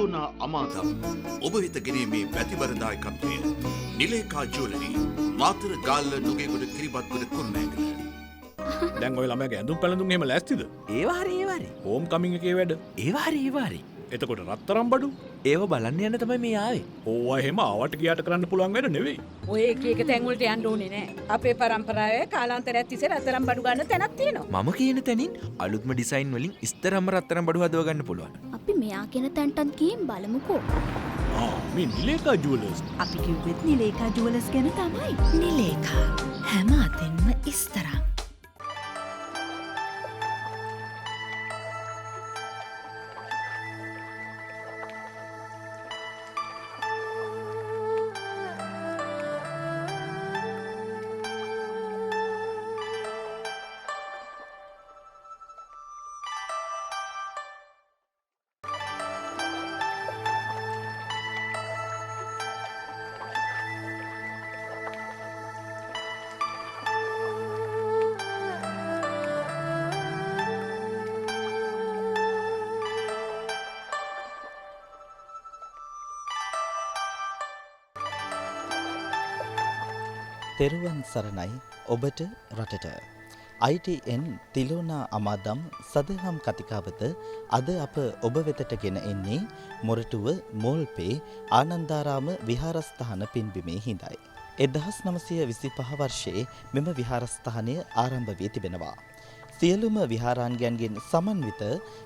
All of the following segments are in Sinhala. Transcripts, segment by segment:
තිලෝනා අමාදම් ඔබ වෙත ගෙනීමේ පැතිවරදායකත්වය නිලේකා ජුවලරි මාතර ගාල්ල නුගේගොඩ කිරිබත්ගොඩ කුරුණෑගල. දැන් ඔය ළමයාගේ ඇඳුම් පැළඳුම් එහෙම ලෑස්තිද? ඒවා හරි. හෝම් කමින් එකේ වැඩ. ඒවා හරි. එතකොට රත්තරම් බඩු ඒව බලන්න යන්න තමයි මේ ආවේ. ඕවා එහෙම ආවට ගියාට කරන්න පුළුවන් වැඩ නෙවෙයි. ඔය එක තැන් වලට යන්න ඕනේ නෑ. අපේ පරම්පරාවේ කාලාන්තරයක් තිස්සේ රත්තරන් බඩු ගන්න තැනක් තියෙනවා. මම කියන තැනින් අලුත්ම ඩිසයින් වලින් ඉස්තරම්ම රත්තරන් බඩු හදව ගන්න පුළුවන්. අපි මෙයා කියන තැනටත් ගිහින් බලමුකෝ. මේ නිලේකා ජුවලර්ස්. අපි කිව්වෙත් නිලේකා ජුවලර්ස් ගැන තමයි. නිලේකා හැම අතින්ම ඉස්තරම්. තෙරුවන් සරණයි ඔබට රටට. ITN තිලෝනා අමාදම් සදහම් කතිකාවත අද අප ඔබ වෙතට ගෙන එන්නේ මොරටුව මෝල්පේ ආනන්දාරාම විහාරස්ථාන පින්බිමේ හිඳයි. 1925 වර්ෂයේ මෙම විහාරස්ථානය ආරම්භ වී තිබෙනවා. සියලුම විහාරාංගයන්ගෙන් සමන්විත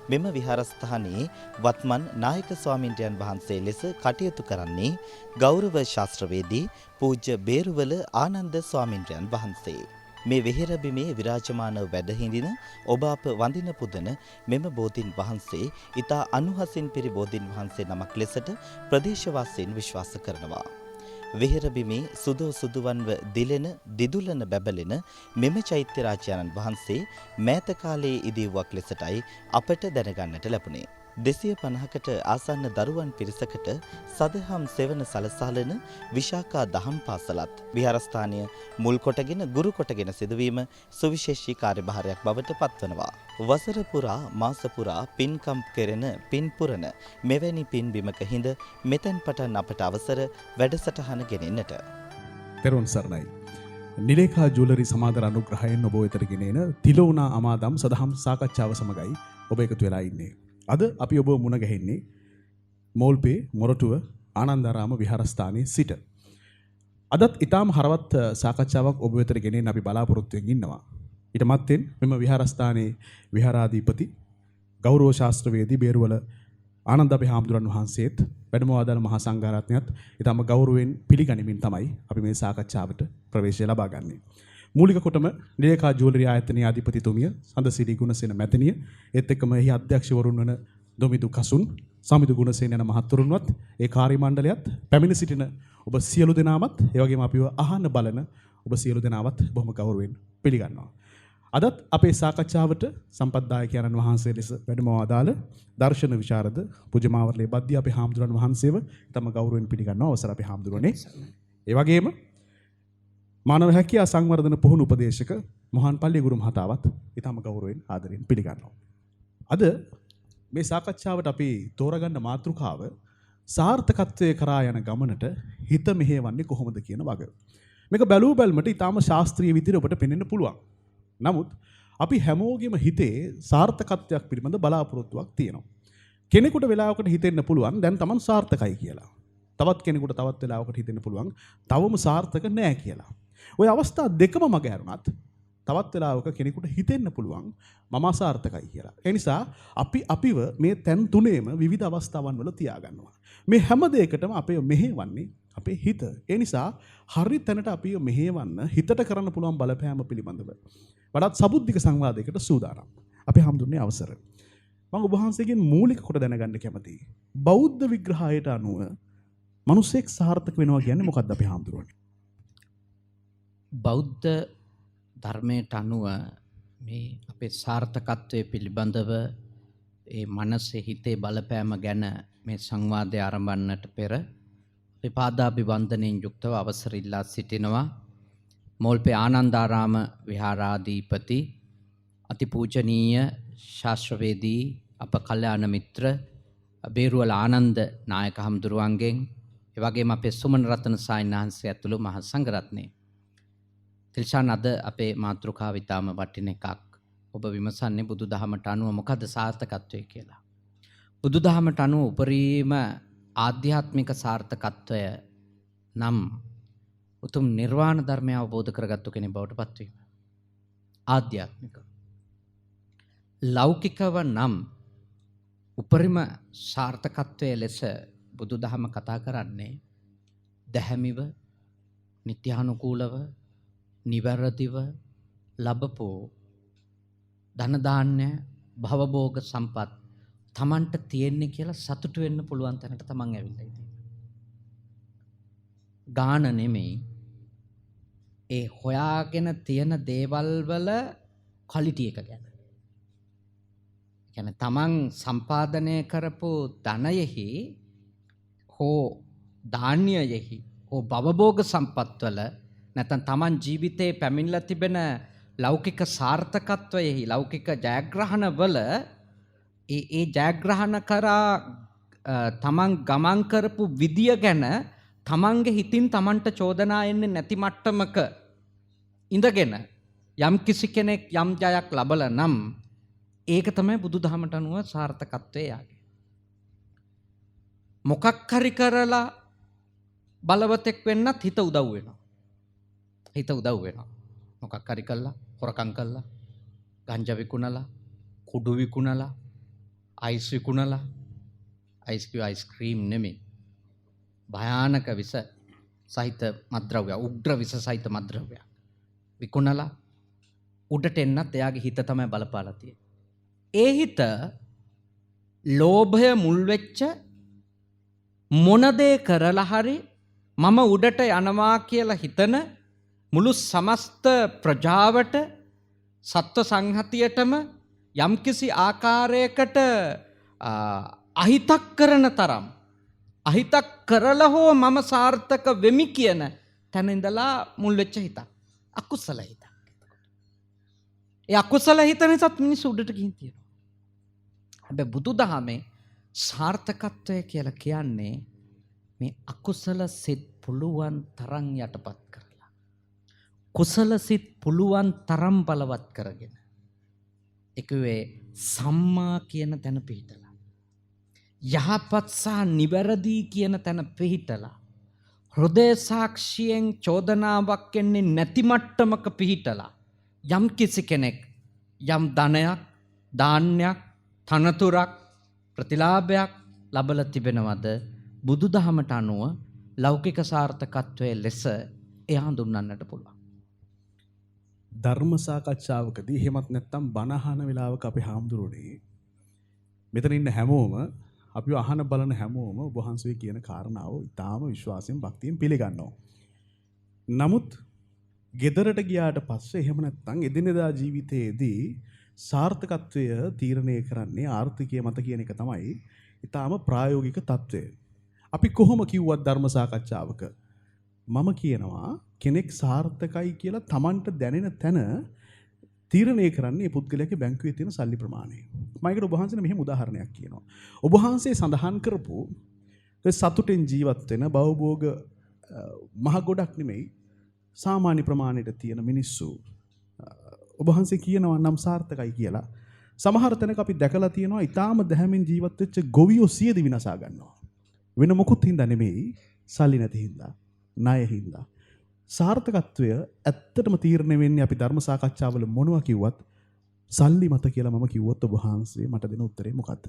මෙම විහාරස්ථානයේ වත්මන් නායක ස්වාමින්ද්‍රයන් වහන්සේ ලෙස කටයුතු කරන්නේ ගෞරව ශාස්ත්‍රවේදී පූජ්‍ය බේරුවල ආනන්ද ස්වාමින්ද්‍රයන් වහන්සේ. මේ වෙහෙරබිමේ විරාජමානව වැඩ හිඳින ඔබ අප වඳින පුදන මෙම බෝධීන් වහන්සේ ඊතා අනුහසින් පිරි බෝධීන් වහන්සේ නමක් ලෙසට ප්‍රදේශවාසීන් විශ්වාස කරනවා. වෙහෙරබිමේ සුදෝ සුදුවන්ව දිලෙන දිදුලන බැබලෙන මෙම චෛත්‍ය රාජානන් වහන්සේ මෑත කාලයේ ඉදිවුවක් ලෙසටයි අපට දැනගන්නට ලැබුණේ. 250කට ආසන්න දරුවන් පිරිසකට සදහම් සෙවන සලසාලන විශාකා දහම් පාසලත් විහාරස්ථානය මුල් කොටගෙන ගුරු කොටගෙන සිදුවීම සුවිශේෂී කාර්යභාරයක් බවට පත්වනවා. වසර පුරා මාස පුරා පින්කම් කෙරෙන පින්පුරන මෙවැනි පින්බිමක හිඳ මෙතෙන් පටන් අපට අවසර වැඩසටහන ගෙනෙන්නට. තෙරුවන් සරණයි. නිලේකා ජුවලරි සමාදර අනුග්‍රහයෙන් ඔබ වෙතට ගෙනෙන තිලෝනා අමාදම් සදහම් සාකච්ඡාව සමගයි ඔබ එකතු වෙලා ඉන්නේ. අද අපි ඔබ මුණ ගැහෙන්නේ මෝල්පේ මොරටුව ආනන්දාරාම විහාරස්ථානයේ සිට. අදත් ඊටාම හරවත් සාකච්ඡාවක් ඔබ වෙතට ගෙනෙන්න අපි බලාපොරොත්තු වෙමින් ඉන්නවා. ඊට මත්තෙන් මෙම විහාරස්ථානයේ විහාරාධිපති ගෞරව ශාස්ත්‍රවේදී බේරුවල ආනන්ද හාමුදුරන් වහන්සේත් වැඩම වදාළ මහා සංඝරත්නයත් ඊටම ගෞරවයෙන් පිළිගනිමින් තමයි අපි මේ සාකච්ඡාවට ප්‍රවේශය ලබා ගන්නේ. මූලික කොටම නිලේකා ජුවලරි ආයතනයේ අධිපතිතුමිය සඳසිරි ගුණසේන මැතිණිය ඒත් එක්කම එහි අධ්‍යක්ෂවරුන් වන දොමිදු කසුන් සමිදු ගුණසේන යන මහත්වරුන්වත් ඒ කාර්ය මණ්ඩලයත් පැමිණ සිටින ඔබ සියලු දෙනාමත් ඒ වගේම අපිව අහන්න බලන ඔබ සියලු දෙනාවත් බොහොම ගෞරවයෙන් පිළිගන්නවා. අදත් අපේ සාකච්ඡාවට සම්පත්දායකයන්න් වහන්සේ ලෙස වැඩම වදාළ දර්ශන විශාරද පූජ්‍ය මාවර්ලේ බද්දී අපේ හාමුදුරන් වහන්සේව තම ගෞරවයෙන් පිළිගන්නවා. අවසර අපේ හාමුදුරනේ. ඒ වගේම මානව හැකියා සංවර්ධන පුහුණු උපදේශක මොහන් පල්ලි ගුරු මහතාවත් ඊටම ගෞරවයෙන් ආදරයෙන් පිළිගන්නවා. අද මේ සාකච්ඡාවට අපි තෝරගන්න මාතෘකාව සාර්ථකත්වයේ කරා යන ගමනට හිත මෙහෙවන්නේ කොහොමද කියන වග. මේක බැලූ බැල්මට ඊටම ශාස්ත්‍රීය විදිහට ඔබට පෙනෙන්න පුළුවන්. නමුත් අපි හැමෝගෙම හිතේ සාර්ථකත්වයක් පිළිබඳ බලාපොරොත්තුවක් තියෙනවා. කෙනෙකුට වෙලාවකට හිතෙන්න පුළුවන් දැන් Taman සාර්ථකයි කියලා. තවත් කෙනෙකුට තවත් වෙලාවකට හිතෙන්න පුළුවන් තවම සාර්ථක නෑ කියලා. ওই අවස්ථා දෙකම මග හැරුණත් තවත් වෙලාවක කෙනෙකුට හිතෙන්න පුළුවන් මම අසාර්ථකයි කියලා. ඒ නිසා අපි අපිව මේ තැන් තුනේම විවිධ අවස්ථාවන් වල තියාගන්නවා. මේ හැම දෙයකටම අපේ මෙහෙවන්නේ අපේ හිත. ඒ නිසා හරි තැනට අපිව මෙහෙවන්න හිතට කරන්න පුළුවන් බලපෑම පිළිබඳව වඩාත් සබුද්ධික සංවාදයකට සූදානම්. අපි හම්දුන්නේ අවසර. මම ඔබ වහන්සේගෙන් මූලික කොට දැනගන්න කැමතියි. බෞද්ධ විග්‍රහයට අනුව මිනිසෙක් සාර්ථක වෙනවා කියන්නේ මොකක්ද අපි හම්දුරන්නේ? බෞද්ධ ධර්මයට අනුව මේ අපේ සාර්ථකත්වයේ පිළිබඳව ඒ මනසේ හිතේ බලපෑම ගැන මේ සංවාදය ආරම්භන්නට පෙර අපි පාදාභිවන්දනයෙන් යුක්තව අවසර ඉල්ලා සිටිනවා. මෝල්පේ ආනන්දාරාම විහාරාධිපති අතිපූජනීය ශාස්ත්‍රවේදී අප කල්යාණ මිත්‍ර බේරුවල ආනන්ද නායක හමුදුරුවන්ගෙන් ඒ වගේම අපේ සුමන රත්න සායනහන්සේ ඇතුළු මහ සංඝරත්නය. තිල්ෂාන් අද අපේ මාතෘකාව ඉතාම වටින එකක්. ඔබ විමසන්නේ බුදුදහමට අනුව මොකද්ද සාර්ථකත්වය කියලා. බුදුදහමට අනුව උපරිම ආධ්‍යාත්මික සාර්ථකත්වය නම් උතුම් නිර්වාණ ධර්මය අවබෝධ කරගත්තු කෙනෙක් බවට පත්වීම. ආධ්‍යාත්මික. ලෞකිකව නම් උපරිම සාර්ථකත්වයේ ලෙස බුදුදහම කතා කරන්නේ දැහැමිව, නිත්‍යානුකූලව, නිවැරදිව ලැබපෝ ධන දාන්‍ය භවභෝග සම්පත් තමන්ට තියෙන්නේ කියලා සතුටු වෙන්න පුළුවන් තැනට තමන් ඇවිල්ලා ඉතින්. ගාන නෙමෙයි ඒ හොයාගෙන තියෙන දේවල් වල ක්වලිටි එක ගැන. කියන්නේ තමන් සම්පාදනය කරපු ධනයෙහි හෝ ධාන්‍යයෙහි හෝ භවභෝග සම්පත්වල නැත්නම් තමන් ජීවිතේ පැමිණලා තිබෙන ලෞකික සාර්ථකත්වයෙහි ලෞකික ජයග්‍රහණවල ඒ ජයග්‍රහණ කරා තමන් ගමන් කරපු විදිය ගැන තමන්ගේ හිතින් තමන්ට චෝදනා එන්නේ නැති මට්ටමක ඉඳගෙන යම් කිසි කෙනෙක් යම් ජයක් ලබලා නම් ඒක තමයි බුදුදහමට අනුව සාර්ථකත්වයේ යාගේ. මොකක් හරි කරලා බලවතෙක් වෙන්නත් හිත උදව් වෙනවා. හිත උදව් වෙනවා. මොකක් හරි කළා, හොරකම් කළා, ගංජා විකුණලා, කුඩු විකුණලා, අයිස් විකුණලා, අයිස්ක්‍රීම් නෙමෙයි. භයානක විස සහිත මත්ද්‍රව්‍ය, උග්‍ර විස සහිත මත්ද්‍රව්‍ය විකුණලා උඩට එන්නත් එයාගේ හිත තමයි බලපාලා තියෙන්නේ. ඒ හිත ලෝභය මුල් වෙච්ච මොන දේ කරලා හරි මම උඩට යනවා කියලා හිතන මුළු සමස්ත ප්‍රජාවට සත්ව සංහතියටම යම්කිසි ආකාරයකට අහිතක් කරන තරම් අහිතක් කරලා හෝ මම සාර්ථක වෙමි කියන තැන ඉඳලා මුල් වෙච්ච හිතක්. අකුසල හිතක්. ඒ අකුසල හිත නිසාත් මිනිස්සු උඩට ගිහින් තියෙනවා. හැබැයි බුදුදහමේ සාර්ථකත්වය කියලා කියන්නේ මේ අකුසල සිත් පුළුවන් තරම් යටපත් කරලා කුසල සිත් පුළුවන් තරම් බලවත් කරගෙන ඒකේ සම්මා කියන තැන පිහිටලා යහපත් සහ නිවැරදි කියන තැන පිහිටලා හෘදය සාක්ෂියෙන් චෝදනාවක් එන්නේ නැති මට්ටමක පිහිටලා යම් කිසි කෙනෙක් යම් ධනයක් ධාන්‍යයක් තනතුරක් ප්‍රතිලාභයක් ලබලා තිබෙනවද බුදුදහමට අනුව ලෞකික සාර්ථකත්වයේ ලෙස එය හඳුන්වන්නට පුළුවන්. ධර්ම සාකච්ඡාවකදී එහෙමත් නැත්නම් බණ අහන වෙලාවක අපි හාමුදුරුවනේ මෙතන ඉන්න හැමෝම අපිව අහන බලන හැමෝම ඔබ වහන්සේ කියන කාරණාව ඉතාම විශ්වාසයෙන් භක්තියෙන් පිළිගන්නවා. නමුත් ගෙදරට ගියාට පස්සේ එහෙම නැත්නම් එදිනෙදා ජීවිතයේදී සාර්ථකත්වය තීරණය කරන්නේ ආර්ථිකය මත කියන එක තමයි ඉතාම ප්‍රායෝගික తත්වය. අපි කොහොම කිව්වත් ධර්ම සාකච්ඡාවක මම කියනවා කෙනෙක් සාර්ථකයි කියලා Tamanට දැනෙන තැන තීරණය කරන්නේ පුද්ගලයාගේ බැංකුවේ තියෙන සල්ලි ප්‍රමාණය. මම ඒකට ඔබ වහන්සේට මෙහෙම උදාහරණයක් කියනවා. ඔබ වහන්සේ සඳහන් කරපු සතුටෙන් ජීවත් වෙන භවභෝග මහ ගොඩක් නෙමෙයි සාමාන්‍ය ප්‍රමාණයට තියෙන මිනිස්සු ඔබ වහන්සේ කියනවා නම් සාර්ථකයි කියලා. සමහර තැනක අපි දැකලා තියෙනවා ඊටාම දැහැමින් ජීවත් වෙච්ච ගොවියෝ සියදි විනාසා ගන්නවා. වෙන මොකුත් හින්දා නෙමෙයි සල්ලි නැති හින්දා, ණය හින්දා. සාර්ථකත්වය ඇත්තටම තීරණය වෙන්නේ අපි ධර්ම සාකච්ඡාවල මොනවා කිව්වත් සල්ලි මත කියලා මම කිව්වොත් ඔබ වහන්සේ මට දෙන උත්තරේ මොකද්ද?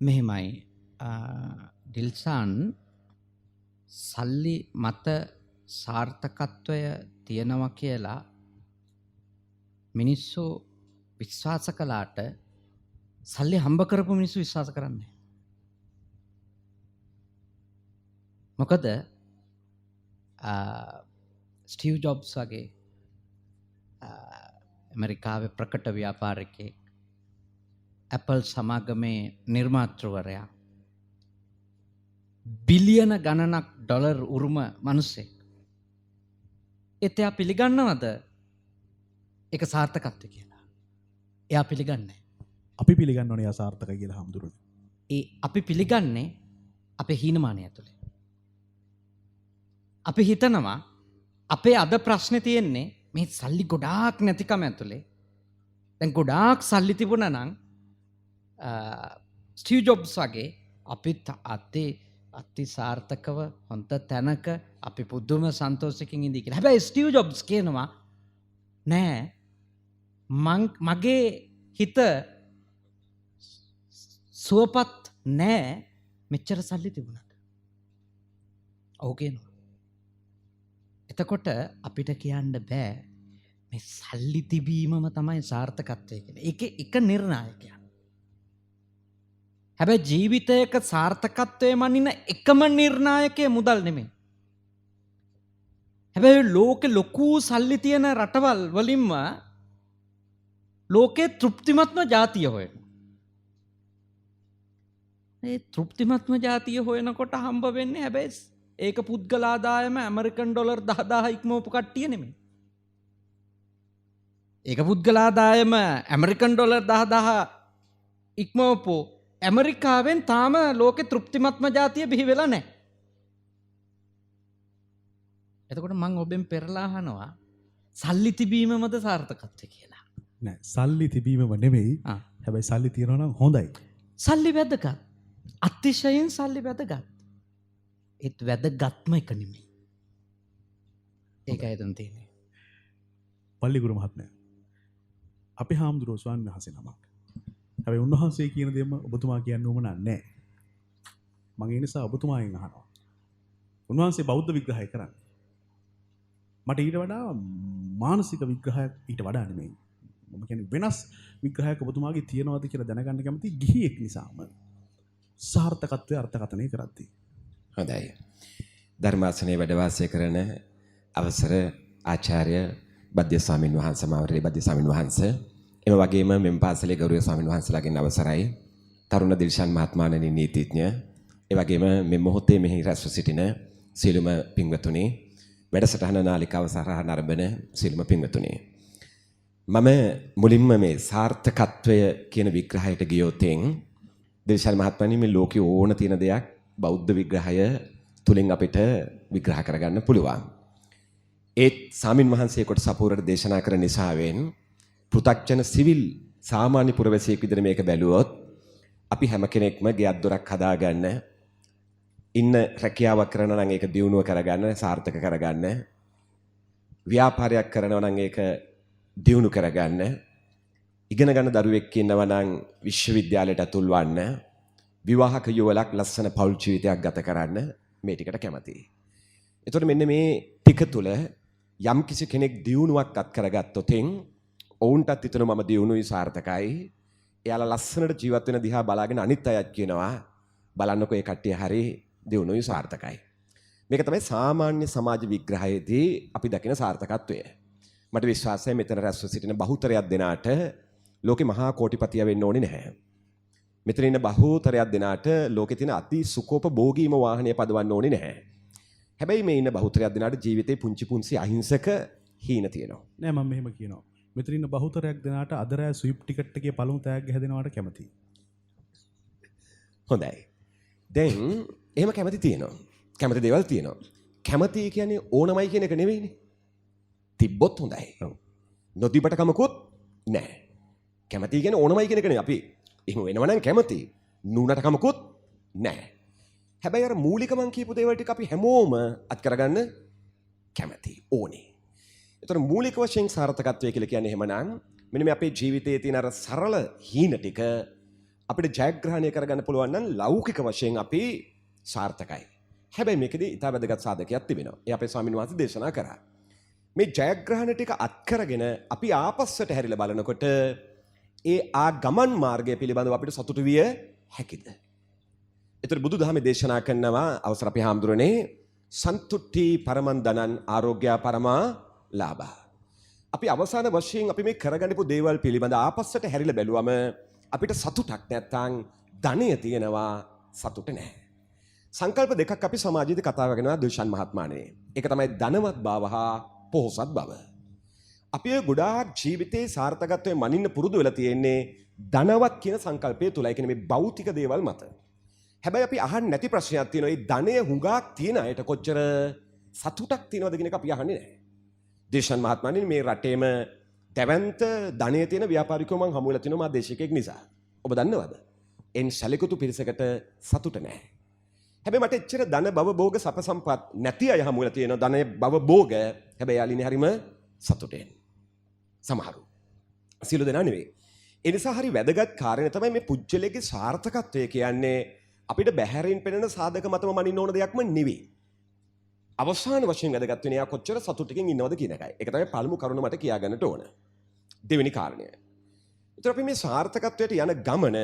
මෙහෙමයි ඩිල්සන් සල්ලි මත සාර්ථකත්වය තියෙනවා කියලා මිනිස්සු විශ්වාස කළාට සල්ලි හම්බ කරපු මිනිස්සු විශ්වාස කරන්නේ. මොකද ස්ටීව් ජොබ්ස් වගේ ඇමරිකාවේ ප්‍රකට ව්‍යාපාරිකයෙක් ඇපල් සමාගමේ නිර්මාතෘවරයා බිලියන ගණනක් ඩොලර් උරුම මිනිස්සෙක්. එයා පිළිගන්නවද ඒක සාර්ථකත්වය කියලා? එයා පිළිගන්නේ. අපි පිළිගන්න ඕනේ අසාර්ථකයි කියලා හාමුදුරුවනේ. ඒ අපි පිළිගන්නේ අපේ හීනමානය ඇතුළේ. අපි හිතනවා අපේ අද ප්‍රශ්නේ තියෙන්නේ මේ සල්ලි ගොඩාක් නැතිකම ඇතුළේ. දැන් ගොඩාක් සල්ලි තිබුණා නම් ස්ටීව් ජොබ්ස් වගේ අපිත් අති සාර්ථකව හොඳ තැනක අපි පුදුම සන්තෝෂකින් ඉඳී කියලා. හැබැයි ස්ටීව් ජොබ්ස් කියනවා නෑ මගේ හිත සුවපත් නෑ මෙච්චර සල්ලි තිබුණට. ඔහු කියනවා. එතකොට අපිට කියන්න බෑ මේ සල්ලි තිබීමම තමයි සාර්ථකත්වය කියලා. ඒක එක නිර්ණායකයක්. හැබැයි ජීවිතයක සාර්ථකත්වය මනින එකම නිර්ණායකය මුදල් නෙමෙයි. හැබැයි ලෝකෙ ලොකු සල්ලි තියෙන රටවල් වලින්ම ලෝකේ තෘප්තිමත්ම ජාතිය හොයන. ඒ තෘප්තිමත්ම ජාතිය හොයනකොට හම්බ වෙන්නේ හැබැයි ඒක පුද්ගල ආදායම ඇමරිකන් ඩොලර් 10,000 ඉක්මවපු කට්ටිය නෙමෙයි. ඒක පුද්ගල ආදායම ඇමරිකන් ඩොලර් 10,000 ඉක්මවපු ඇමරිකාවෙන් තාම ලෝකේ තෘප්තිමත්ම ජාතිය බිහි වෙලා නැහැ. එතකොට මම ඔබෙන් පෙරලා අහනවා සල්ලි තිබීමමද සාර්ථකත්වය කියලා. නෑ සල්ලි තිබීමම නෙමෙයි. හැබැයි සල්ලි තියනවා නම් හොඳයි. සල්ලි වැදගත්. අතිශයින් සල්ලි වැදගත්. ඒත් වැදගත්ම එක නෙමෙයි. ඒකයි එතන තියෙන්නේ. පල්ලිගුරු මහත්මයා. අපි හාමුදුරුවෝ ස්වාමීන් වහන්සේ නමක්. හැබැයි උන්වහන්සේ කියන දේම ඔබතුමා කියන්න ඕම නැහැ. මම ඒ නිසා ඔබතුමාගෙන් අහනවා. උන්වහන්සේ බෞද්ධ විග්‍රහය කරන්නේ. මට ඊට වඩා මානසික විග්‍රහයක් ඊට වඩා නෙමෙයි. මම කියන්නේ වෙනස් විග්‍රහයක් ඔබතුමාගේ තියනවාද කියලා දැනගන්න කැමති ගිහියෙක් නිසාම. සාර්ථකත්වයේ අර්ථකථනය කරද්දී. හොඳයි. ධර්මාසනයේ වැඩ වාසය කරන අවසර ආචාර්ය බද්දේ ස්වාමීන් වහන්සේ මාවරේ බද්දේ ස්වාමීන් වහන්සේ එම වගේම මෙම් පාසලේ ගෞරවනීය ස්වාමීන් වහන්සේලාගෙන් අවසරයි. තරුණ දිල්ෂාන් මහත්මයාණනි නීතිඥ ඒ වගේම මේ මොහොතේ මෙහි රැස්ව සිටින සියලුම පින්වතුනි වැඩසටහන නාලිකාව සරහා නරඹන සියලුම පින්වතුනි මම මුලින්ම මේ සාර්ථකත්වය කියන විග්‍රහයට ගියොතින් දිල්ෂාන් මහත්මයාණනි මේ ලෝකේ ඕන තියෙන දෙයක් බෞද්ධ විග්‍රහය තුලින් අපිට විග්‍රහ කරගන්න පුළුවන්. ඒත් ස්වාමින් වහන්සේ කොට සපුරට දේශනා කරන නිසාවෙන් පෘථග්ජන සිවිල් සාමාන්‍ය පුරවැසියෙක් විදිහට මේක බැලුවොත් අපි හැම කෙනෙක්ම ගෙයක් දොරක් හදාගන්න ඉන්න රැකියාවක් කරනවා නම් ඒක දියුණුව කරගන්න සාර්ථක කරගන්න ව්‍යාපාරයක් කරනවා නම් ඒක දියුණු කරගන්න ඉගෙන ගන්න දරුවෙක් ඉන්නවා නම් විශ්වවිද්‍යාලයට ඇතුල්වන්න විවාහක යුවලක් ලස්සන පෞල් ජීවිතයක් ගත කරන්න මේ ටිකට කැමතියි. එතකොට මෙන්න මේ ටික තුල යම් කිසි කෙනෙක් දියුණුවක් අත් කරගත්තොත් ඔවුන්ටත් හිතෙනවා මම දියුණුවයි සාර්ථකයි. එයාලා ලස්සනට ජීවත් වෙන දිහා බලාගෙන අනිත් අයත් කියනවා බලන්නකෝ ඒ කට්ටිය හරි දියුණුවයි සාර්ථකයි. මේක තමයි සාමාන්‍ය සමාජ විග්‍රහයේදී අපි දකින සාර්ථකත්වය. මට විශ්වාසයි මෙතන රැස්ව සිටින බහුතරයක් දෙනාට ලෝකේ මහා කෝටිපතිය වෙන්න ඕනේ නැහැ. මෙතන ඉන්න බහුතරයක් දෙනාට ලෝකේ තියෙන අති සුඛෝපභෝගීම වාහනය පදවන්න ඕනේ නැහැ. හැබැයි මේ ඉන්න බහුතරයක් දෙනාට ජීවිතේ පුංචි පුංචි අහිංසක හීන තියෙනවා. නෑ මම මෙහෙම කියනවා. මෙතන ඉන්න බහුතරයක් දෙනාට අද රෑ ස්විප් ටිකට් එකේ පළමු තෑග්ග හැදෙනවට කැමතියි. හොඳයි. දැන් එහෙම කැමති තියෙනවා. කැමති දේවල් තියෙනවා. කැමති කියන්නේ ඕනමයි කියන එක නෙවෙයිනේ. තිබ්බොත් හොඳයි. නොතිබට කමකුත් නැහැ. කැමති කියන්නේ ඕනමයි කියන එක නෙවෙයි. අපි එහෙම වෙනවා නම් කැමති. නුනට කමකුත් නැහැ. හැබැයි අර මූලික මං කියපු දේවල් ටික අපි හැමෝම අත් කරගන්න කැමති ඕනේ. ඒතර මූලික වශයෙන් සාර්ථකත්වය කියලා කියන්නේ එහෙමනම් මෙන්න මේ අපේ ජීවිතයේ තියෙන අර සරල හීන ටික අපිට ජයග්‍රහණය කරගන්න පුළුවන් නම් ලෞකික වශයෙන් අපි සාර්ථකයි. හැබැයි මේකෙදී ඊට වැදගත් සාධකයක් තිබෙනවා. ඒ අපේ ස්වාමීන් වහන්සේ දේශනා කරා. මේ ජයග්‍රහණ ටික අත් කරගෙන අපි ආපස්සට හැරිලා බලනකොට ඒ ගමන් මාර්ගය පිළිබඳව අපිට සතුටු විය හැකිද? ඒතර බුදුදහමේ දේශනා කරනවා අවසර අපි හාමුදුරනේ සන්තුට්ටි පරමන් දනන් ආරෝග්‍ය පරමා ලාභා. අපි අවසාන වශයෙන් අපි මේ කරගන්නපු දේවල් පිළිබඳ ආපස්සට හැරිලා බැලුවම අපිට සතුටක් නැත්තම් ධනය තියෙනවා සතුට නැහැ. සංකල්ප දෙකක් අපි සමාජයේදී කතා කරනවා දිල්ෂාන් මහත්මයාණනේ. ඒක තමයි ධනවත් බව හා පොහොසත් බව. අපි ඔය ගොඩාක් ජීවිතේ සාර්ථකත්වයේ මනින්න පුරුදු වෙලා තියෙන්නේ ධනවත් කියන සංකල්පය තුලයි. කියන්නේ මේ භෞතික දේවල් මත. හැබැයි අපි අහන්නේ නැති ප්‍රශ්නයක් තියෙනවා. මේ ධනය හුඟක් තියෙන අයට කොච්චර සතුටක් තියෙනවද කියන එක අපි අහන්නේ නැහැ. දේශන් මහත්මයාණන් මේ රටේම දැවැන්ත ධනය තියෙන ව්‍යාපාරිකයෝ මං හමු වෙලා තිනවා මා දේශිකයෙක් නිසා. ඔබ දන්නවද? එන් සැලකුතු පිරිසකට සතුට නැහැ. හැබැයි මට එච්චර ධන භව භෝග සප සම්පත් නැති අය හමු වෙලා තියෙනවා. ධන භව භෝග හැබැයි යාලිනේ හරීම සතුටෙන්. සමහරු. සියලු දෙනා නෙවෙයි. ඒ නිසා හරි වැදගත් කාරණේ තමයි මේ පුජ්‍යලයේ සාර්ථකත්වය කියන්නේ අපිට බැහැරින් පෙනෙන සාධක මතම මනින්න ඕන දෙයක්ම නෙවෙයි. අවසාන වශයෙන් වැදගත් වෙන්නේ යා කොච්චර සතුටකින් ඉන්නවද කියන එකයි. ඒක තමයි පළමු කරුණ මට කියා ගන්නට ඕන. දෙවෙනි කාරණය. ඒතර අපි මේ සාර්ථකත්වයට යන ගමන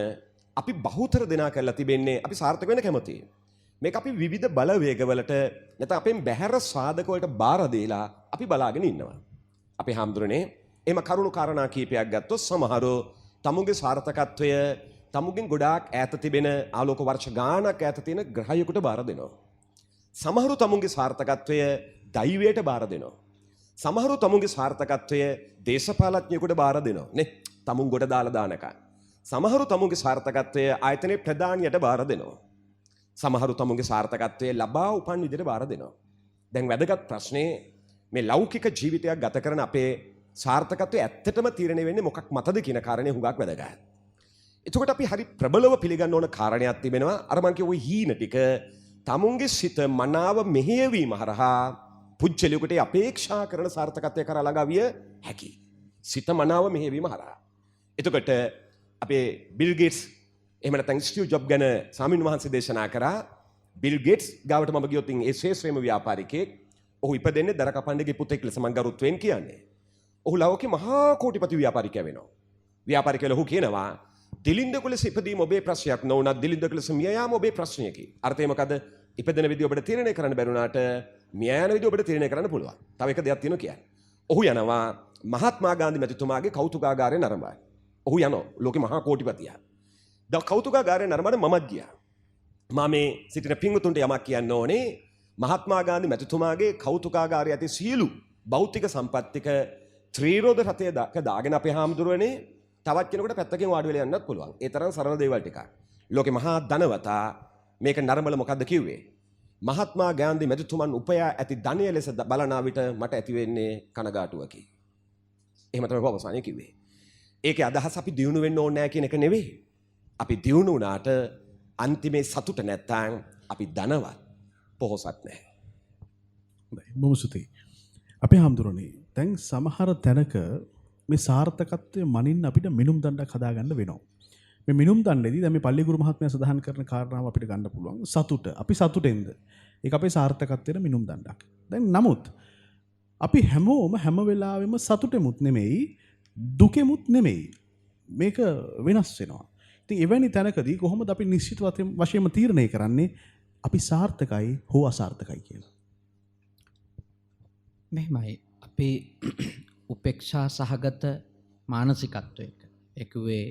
අපි බහුතර දෙනා කරලා තිබෙන්නේ අපි සාර්ථක වෙන්න කැමතියි. මේක අපි විවිධ බලවේගවලට නැත්නම් අපෙන් බැහැර සාධක වලට බාර දීලා අපි බලාගෙන ඉන්නවා. අපි හාමුදුරනේ එම කරුණු කාරණා කීපයක් ගත්තොත් සමහරව තමුන්ගේ සාර්ථකත්වය තමුගෙන් ගොඩාක් ඈත තිබෙන ආලෝක වර්ෂ ගානක් ඈත තියෙන ග්‍රහයකට බාර දෙනවා. සමහරු තමුන්ගේ සාර්ථකත්වය දෛවයට බාර දෙනවා. සමහරු තමුන්ගේ සාර්ථකත්වය දේශපාලඥයෙකුට බාර දෙනවා. නේ තමුන් ගොඩ දාලා දානකම්. සමහරු තමුන්ගේ සාර්ථකත්වය ආයතනයේ ප්‍රධානියට බාර දෙනවා. සමහරු තමුන්ගේ සාර්ථකත්වය ලබා උපන් විදිහට බාර දෙනවා. දැන් වැදගත් ප්‍රශ්නේ මේ ලෞකික ජීවිතයක් ගත කරන අපේ සාර්ථකත්වය ඇත්තටම තීරණය වෙන්නේ මොකක් මතද කියන කාරණේ හුඟක් වැදගත්. එතකොට අපි හරි ප්‍රබලව පිළිගන්න ඕන කාරණයක් තිබෙනවා. අර මං කිය ওই හීන ටික තමුන්ගේ සිත මනාව මෙහෙයවීම හරහා පුජ්‍යලයකට අපේක්ෂා කරන සාර්ථකත්වය කරා ළඟා විය හැකියි. සිත මනාව මෙහෙයවීම හරහා. එතකොට අපේ බිල් ගේට්ස් එහෙම නැත්නම් ස්ටිව් ජොබ් ගැන ස්වාමීන් වහන්සේ දේශනා කරා. බිල් ගේට්ස් ගාවට මම ගියොත් ඒ ශේෂ්ත්‍රයේම ව්‍යාපාරිකයෙක්. ඔහු ඉපදෙන්නේ දර කපන්නගේ පුතෙක් ලෙස මං ගරුත්වයෙන් කියන්නේ. ඔහු ලෞකික මහා කෝටිපති ව්‍යාපාරිකයා වෙනවා. ව්‍යාපාරිකයල ඔහු කියනවා දිලින්දක ලෙස ඉපදීම ඔබේ ප්‍රශ්නයක් නොවුනත් දිලින්දක ලෙස මිය යාම ඔබේ ප්‍රශ්නයකි. අර්ථය මොකද? ඉපදෙන විදිය ඔබට තීරණය කරන්න බැරුණාට මිය යන විදිය ඔබට තීරණය කරන්න පුළුවන්. තව එක දෙයක් තියෙනවා කියන්නේ. ඔහු යනවා මහත්මා ගාන්ධි මැතිතුමාගේ කෞතුකාගාරය නරඹන්න. ඔහු යනවා ලෝකේ මහා කෝටිපතියා. දැන් කෞතුකාගාරය නරඹන්න මමත් ගියා. මම මේ සිටින පින්වතුන්ට යමක් කියන්න ඕනේ. මහත්මා ගාන්ධි මැතිතුමාගේ කෞතුකාගාරයේ ඇති සියලු භෞතික සම්පත්තික ත්‍රිරෝධ රථය දාගෙන අපේ හාමුදුරුවනේ තවත් කෙනෙකුට පැත්තකින් වාඩි වෙලා යන්නත් පුළුවන්. ඒ තරම් සරල දේවල් ටිකක්. ලෝකේ මහා ධනවතා මේක නරඹල මොකද්ද කිව්වේ? මහත්මා ගාන්ධි මැතිතුමන් උපයා ඇති ධනය ලෙස බලන විට මට ඇති වෙන්නේ කනගාටුවකි. එහෙම තමයි අවසානයේ කිව්වේ. ඒකේ අදහස අපි දියුණු වෙන්න ඕනේ නැහැ කියන එක නෙවෙයි. අපි දියුණු වුණාට අන්තිමේ සතුට නැත්තම් අපි ධනවත් පොහොසත් නැහැ. බොහොම ස්තුතියි. අපේ හාමුදුරනේ දැන් සමහර තැනක මේ සාර්ථකත්වය මනින්න අපිට මිනුම් දණ්ඩක් හදාගන්න වෙනවා. මේ මිනුම් දණ්ඩේදී දැන් මේ පල්ලිගුරු මහත්මයා සඳහන් කරන කාරණාව අපිට ගන්න පුළුවන් සතුට. අපි සතුටෙන්ද? ඒක අපේ සාර්ථකත්වයට මිනුම් දණ්ඩක්. දැන් නමුත් අපි හැමෝම හැම වෙලාවෙම සතුටෙමුත් නෙමෙයි දුකෙමුත් නෙමෙයි. මේක වෙනස් වෙනවා. ඉතින් එවැනි තැනකදී කොහොමද අපි නිශ්චිත වශයෙන්ම තීරණය කරන්නේ අපි සාර්ථකයි හෝ අසාර්ථකයි කියලා? මෙහෙමයි අපි උපේක්ෂා සහගත මානසිකත්වයක එකුවේ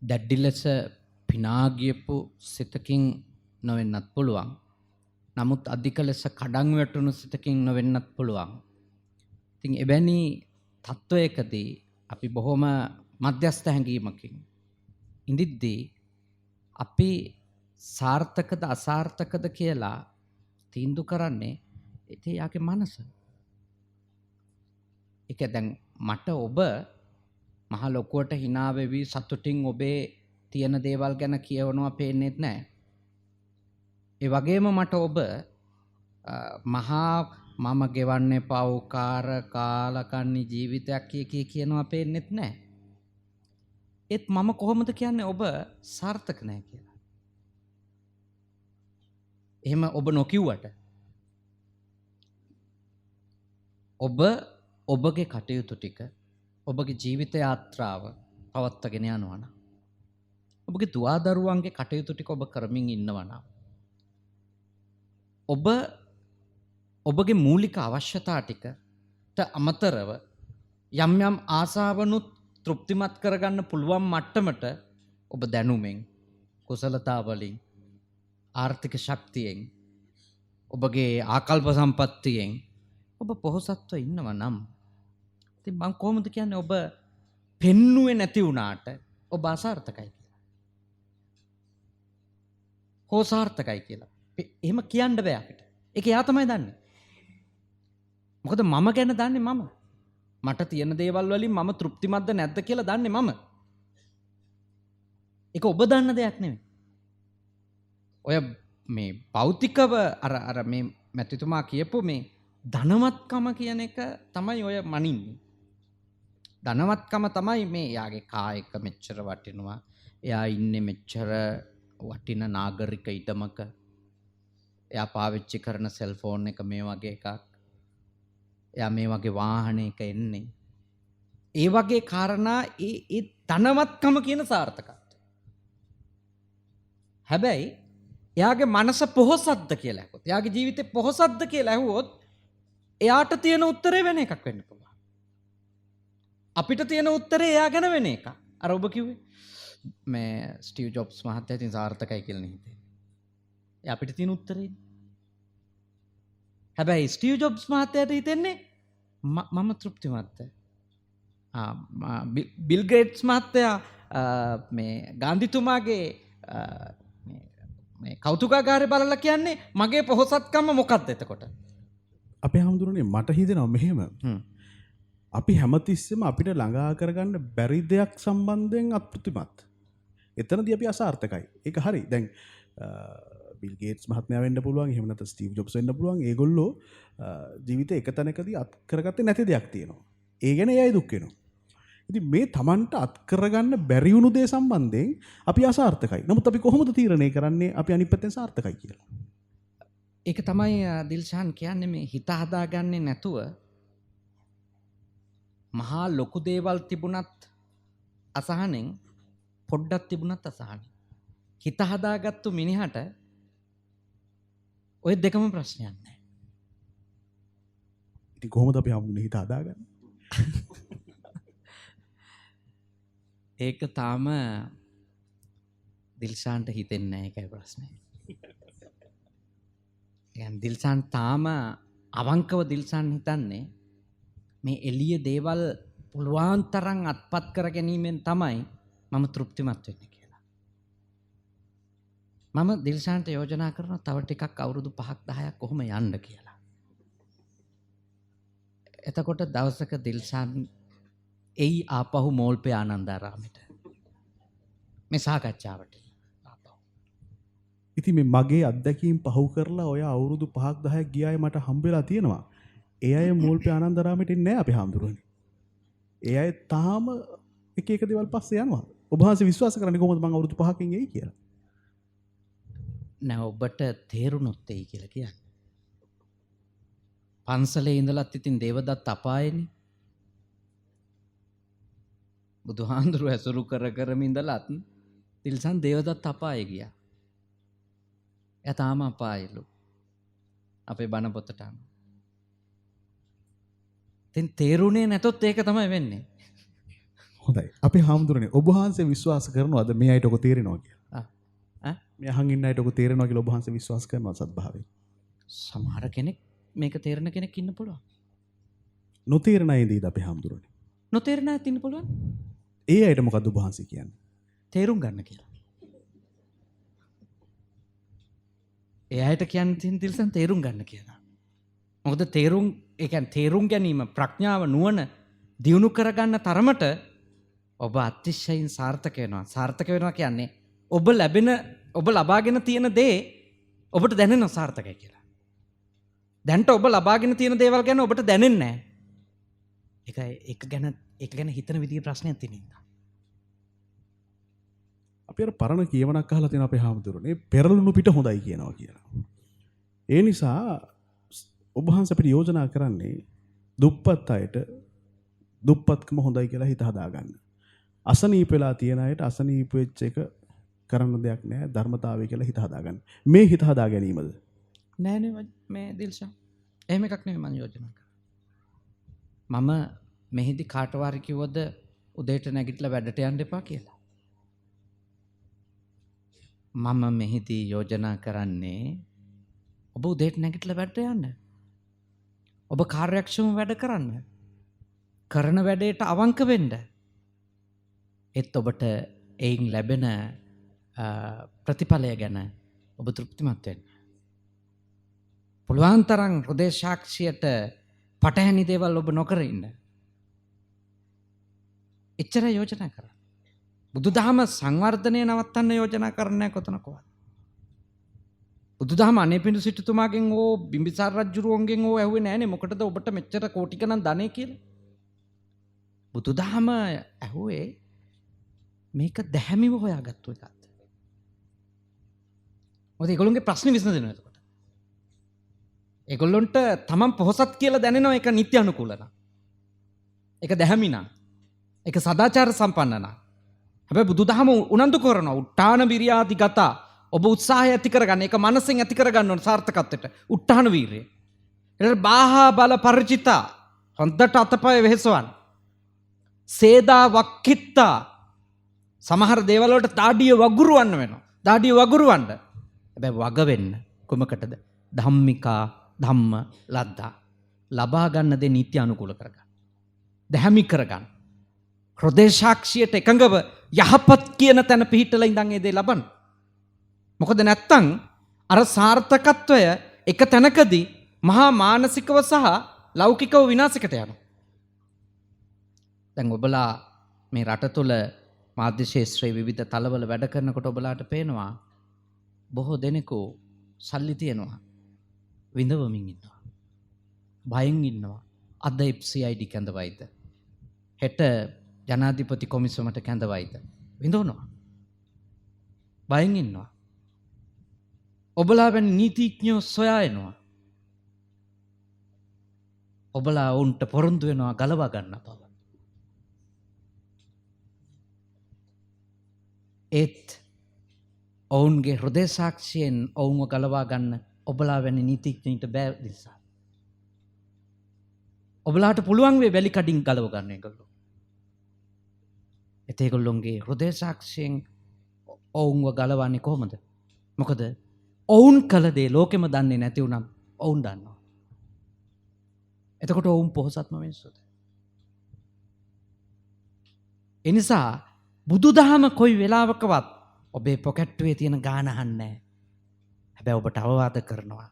දැඩි ලෙස පිනාගියපු සිතකින් නොවෙන්නත් පුළුවන්. නමුත් අධික ලෙස කඩන් වැටුණු සිතකින් නොවෙන්නත් පුළුවන්. ඉතින් එවැනි තත්වයකදී අපි බොහොම මධ්‍යස්ථ හැඟීමකින් ඉඳිද්දී අපි සාර්ථකද අසාර්ථකද කියලා තීන්දුව කරන්නේ ඒ යාගේ මනස. ඒක දැන් මට ඔබ මහ ලොකුවට hina වෙවි සතුටින් ඔබේ තියෙන දේවල් ගැන කියවනවා පේන්නේත් නැහැ. ඒ වගේම මට ඔබ මහා මම ගෙවන්නේ පව්කාර කාලකන්ණි ජීවිතයක් කියනවා පේන්නේත් නැහැ. ඒත් මම කොහොමද කියන්නේ ඔබ සාර්ථක නැහැ කියලා? එහෙම ඔබ නොකියුවට ඔබ ඔබගේ කටයුතු ටික ඔබගේ ජීවිත යාත්‍රාව පවත්වාගෙන යනවා නම් ඔබගේ දුවදරුවන්ගේ කටයුතු ටික ඔබ කරමින් ඉන්නවා නම් ඔබ ඔබගේ මූලික අවශ්‍යතා ටිකට අමතරව යම් යම් ආසාවනුත් තෘප්තිමත් කරගන්න පුළුවන් මට්ටමට ඔබ දැනුමෙන් කුසලතා වලින් ආර්ථික ශක්තියෙන් ඔබගේ ආකල්ප සම්පත්තියෙන් ඔබ පොහොසත්ව ඉන්නවා නම් ඉතින් මම කොහොමද කියන්නේ ඔබ පෙන්නුවේ නැති වුණාට ඔබ අසාර්ථකයි කියලා. හෝ සාර්ථකයි කියලා. එහෙම කියන්න බෑ අපිට. ඒක එයා තමයි දන්නේ. මොකද මම ගැන දන්නේ මම. මට තියෙන දේවල් වලින් මම තෘප්තිමත්ද නැද්ද කියලා දන්නේ මම. ඒක ඔබ දන්න දෙයක් නෙමෙයි. ඔය මේ භෞතිකව අර මේ මැතිතුමා කියපු මේ ධනවත්කම කියන එක තමයි ඔය මනින්නේ. ධනවත්කම තමයි මේ යාගේ කායක මෙච්චර වටිනවා. එයා ඉන්නේ මෙච්චර වටින නාගරික ඉඩමක. එයා පාවිච්චි කරන සෙල්ෆෝන් එක මේ වගේ එකක්. එයා මේ වගේ වාහනයක එන්නේ. ඒ වගේ කාරණා ඒ ධනවත්කම කියන සාර්ථකත්වය. හැබැයි එයාගේ මනස පොහොසත්ද කියලා ඇහුවොත්, එයාගේ ජීවිතේ පොහොසත්ද කියලා ඇහුවොත් එයාට තියෙන උත්තරේ වෙන එකක් වෙන්න පුළුවන්. අපිට තියෙන උත්තරේ එයා ගැන වෙන එකක්. අර ඔබ කිව්වේ මේ ස්ටීව් ජොබ්ස් මහත්තයා ඉතින් සාර්ථකයි කියලා නේ හිතේ. ඒ අපිට තියෙන උත්තරේ. හැබැයි ස්ටීව් ජොබ්ස් මහත්තයාට හිතෙන්නේ මම තෘප්තිමත්ද. බිල් ගේට්ස් මහත්තයා මේ ගාන්ධිතුමාගේ මේ කෞතුකාගාරය බලලා කියන්නේ මගේ පොහොසත්කම මොකක්ද එතකොට? අපේ හැමදෙරෝනේ මට හිතෙනවා මෙහෙම. අපි හැමතිස්සෙම අපිට ළඟා කරගන්න බැරි දෙයක් සම්බන්ධයෙන් අපෘතිමත්. එතනදී අපි අසාර්ථකයි. ඒක හරි. දැන් බිල් ගේට්ස් මහත්මයා වෙන්න පුළුවන්, එහෙම නැත්නම් ස්ටීව් ජොබ්ස් වෙන්න පුළුවන්. ඒගොල්ලෝ ජීවිතේ එක තැනකදී අත් කරගත්තේ නැති දෙයක් තියෙනවා. ඒ ගැන එයයි දුක් වෙනවා. ඉතින් මේ Tamanට අත් කරගන්න බැරි වුණු දේ සම්බන්ධයෙන් අපි අසාර්ථකයි. නමුත් අපි කොහොමද තීරණය කරන්නේ අපි අනිත් පැත්තෙන් සාර්ථකයි කියලා? ඒක තමයි දිල්ෂාන් කියන්නේ මේ හිත හදාගන්නේ නැතුව මහා ලොකු දේවල් තිබුණත් අසහනෙන් පොඩ්ඩක් තිබුණත් අසහනෙන්. හිත හදාගත්තු මිනිහට ඔය දෙකම ප්‍රශ්නයක් නැහැ. ඉතින් කොහොමද අපි හම්බුනේ හිත හදාගන්නේ? ඒක තාම දිල්ෂාන්ට හිතෙන්නේ නැහැ. ඒකයි ප්‍රශ්නේ. يعني දිල්ෂාන් තාම අවංකව දිල්ෂාන් හිතන්නේ මේ එළිය දේවල් පුළුවන් තරම් අත්පත් කර ගැනීමෙන් තමයි මම තෘප්තිමත් වෙන්නේ කියලා. මම දිල්ෂාන්ට යෝජනා කරනවා තව ටිකක් අවුරුදු 5ක් 10ක් කොහොම යන්න කියලා. එතකොට දවසක දිල්ෂාන් එයි ආපහු මෝල්පේ ආනන්දාරාමයට. මේ සාකච්ඡාවට. ඉතින් මේ මගේ අත්දැකීම් පහු කරලා ඔය අවුරුදු 5ක් 10ක් ගියාය මට හම්බෙලා තියෙනවා. ඒ අය මෝල්පේ ආනන්දාරාමයට ඉන්නේ නැහැ අපේ හාමුදුරුවනේ. ඒ අය තාම එක එක දේවල් පස්සේ යනවා. ඔබ වහන්සේ විශ්වාස කරන්නේ කොහොමද මම අවුරුදු 5කින් එයි කියලා? නෑ ඔබට තේරුණොත් එයි කියලා කියන්නේ. පන්සලේ ඉඳලත් ඉතින් දේවදත්ත අපායේනේ. බුදුහාඳුරු ඇසුරු කරමින් ඉඳලත් තිල්සන් දේවදත්ත අපායේ ගියා. එයා තාම අපායලු. අපේ බණ පොතට අනුව. ඉතින් තේරුණේ නැතොත් ඒක තමයි වෙන්නේ. හොඳයි. අපේ හාමුදුරනේ ඔබ වහන්සේ විශ්වාස කරනවද මේ අයට ඔක තේරෙනවා කියලා? මේ අහන් ඉන්න අයට ඔක තේරෙනවා කියලා ඔබ වහන්සේ විශ්වාස කරනවා සත්භාවයෙන්? සමහර කෙනෙක් මේක තේරෙන කෙනෙක් ඉන්න පුළුවන්. නොතේරෙන අය ඉඳීද අපේ හාමුදුරනේ? නොතේරෙන අයත් ඉන්න පුළුවන්. ඒ අයට මොකද්ද ඔබ වහන්සේ කියන්නේ? තේරුම් ගන්න කියලා. ඒ අයට කියන්නේ තියෙන තිල්සන් තේරුම් ගන්න කියලා. මොකද තේරුම් ඒ කියන්නේ තේරුම් ගැනීම ප්‍රඥාව නුවණ දියුණු කරගන්න තරමට ඔබ අතිශයින් සාර්ථක වෙනවා. සාර්ථක වෙනවා කියන්නේ ඔබ ලබාගෙන තියෙන දේ ඔබට දැනෙනවා සාර්ථකයි කියලා. දැන්ට ඔබ ලබාගෙන තියෙන දේවල් ගැන ඔබට දැනෙන්නේ නැහැ. ඒක ගැන හිතන විදිහේ ප්‍රශ්නයක් තියෙනවා. අපි අර පරණ කියවනක් අහලා තියෙනවා අපේ හාමුදුරනේ පෙරළුණු පිට හොඳයි කියනවා කියලා. ඒ නිසා ඔබ වහන්සේ අපිට යෝජනා කරන්නේ දුප්පත් අයට දුප්පත්කම හොඳයි කියලා හිත හදාගන්න. අසනීප වෙලා තියෙන අයට අසනීප වෙච්ච එක කරන්න දෙයක් නැහැ ධර්මතාවය කියලා හිත හදාගන්න. මේ හිත හදා ගැනීමද? නෑ මේ දිල්ෂා. එහෙම එකක් නෙමෙයි මම යෝජනා කරන්නේ. මම මෙහිදී කාටවාරි කිව්වද උදේට නැගිටලා වැඩට යන්න එපා කියලා. මම මෙහිදී යෝජනා කරන්නේ ඔබ උදේට නැගිටලා වැඩට යන්න. ඔබ කාර්යක්ෂම වැඩ කරන්න. කරන වැඩේට අවංක වෙන්න. ඒත් ඔබට එයින් ලැබෙන ප්‍රතිඵලය ගැන ඔබ තෘප්තිමත් වෙන්න. පුළුවන් තරම් හෘදේ සාක්ෂියට පටහැනි දේවල් ඔබ නොකර ඉන්න. එච්චර යෝජනා කරන්න. බුදුදහම සංවර්ධනය නවත්තන්න යෝජනා කරන්නේ කොතනකවත්. බුදුදහම අනේපිඬු සිටුතුමාගෙන් ඕ බිම්බිසාර රජුරුවන්ගෙන් ඕ ඇහුවේ නෑනේ මොකටද ඔබට මෙච්චර කෝටි ගණන් ධනෙ කියලා. බුදුදහම ඇහුවේ මේක දැහැමිව හොයාගත්තු එකක්. මොකද ඒගොල්ලෝගේ ප්‍රශ්නේ විසඳෙනවා එතකොට. ඒගොල්ලොන්ට තමන් පොහොසත් කියලා දැනෙනවා ඒක නිත්‍ය අනුකූල නම්. ඒක දැහැමි නම්. ඒක සදාචාර සම්පන්න නම්. හැබැයි බුදුදහම උනන්දු කරනවා උට්ටාන විරියාදි ගතා ඔබ උත්සාහය ඇති කරගන්න. ඒක මනසෙන් ඇති කරගන්න ඕන සාර්ථකත්වයට. උට්ටාන වීරිය. ඊට බාහා බල පරිචිතා හොඳට අතපය වෙහෙසවන්න. සේදා වක්කිත්තා සමහර දේවල් වලට දාඩිය වගුරුවන්න වෙනවා. දාඩිය වගුරුවන්න. හැබැයි වග වෙන්න කොමකටද? ධම්මිකා ධම්ම ලද්දා. ලබා ගන්න දේ නීති අනුකූල කරගන්න. දැහැමි කරගන්න. හෘදේ සාක්ෂියට එකඟව යහපත් කියන තැන පිහිටලා ඉඳන් ඒ දේ ලබන්න. මොකද නැත්තම් අර සාර්ථකත්වය එක තැනකදී මහා මානසිකව සහ ලෞකිකව විනාශයකට යනවා. දැන් ඔබලා මේ රට තුළ මාධ්‍ය ශාස්ත්‍රයේ විවිධ තලවල වැඩ කරනකොට ඔබලාට පේනවා බොහෝ දෙනෙකු සල්ලි තියනවා විඳවමින් ඉන්නවා. බයෙන් ඉන්නවා. අද FCID කැඳවයිද? හෙට ජනාධිපති කොමිසමට කැඳවයිද? විඳවනවා. බයෙන් ඉන්නවා. ඔබලා වැනි නීතිඥයෝ සොයා එනවා. ඔබලා ඔවුන්ට පොරොන්දු වෙනවා ගලවා ගන්න බව. ඒත් ඔවුන්ගේ හෘදේ සාක්ෂියෙන් ඔවුන්ව ගලවා ගන්න ඔබලා වැනි නීතිඥයින්ට බෑ නිසා. ඔබලාට පුළුවන් වේ වැලි කඩින් ගලව ගන්න ඒගොල්ලෝ. ඒගොල්ලොන්ගේ හෘදේ සාක්ෂියෙන් ඔවුන්ව ගලවන්නේ කොහොමද? මොකද ඔවුන් කළ දේ ලෝකෙම දන්නේ නැති වුණම් ඔවුන් දන්නවා. එතකොට ඔවුන් පොහොසත්ම මිනිස්සුද? එනිසා බුදුදහම කොයි වෙලාවකවත් ඔබේ පොකට්ටුවේ තියෙන ගාන අහන්නේ. හැබැයි ඔබට අවවාද කරනවා.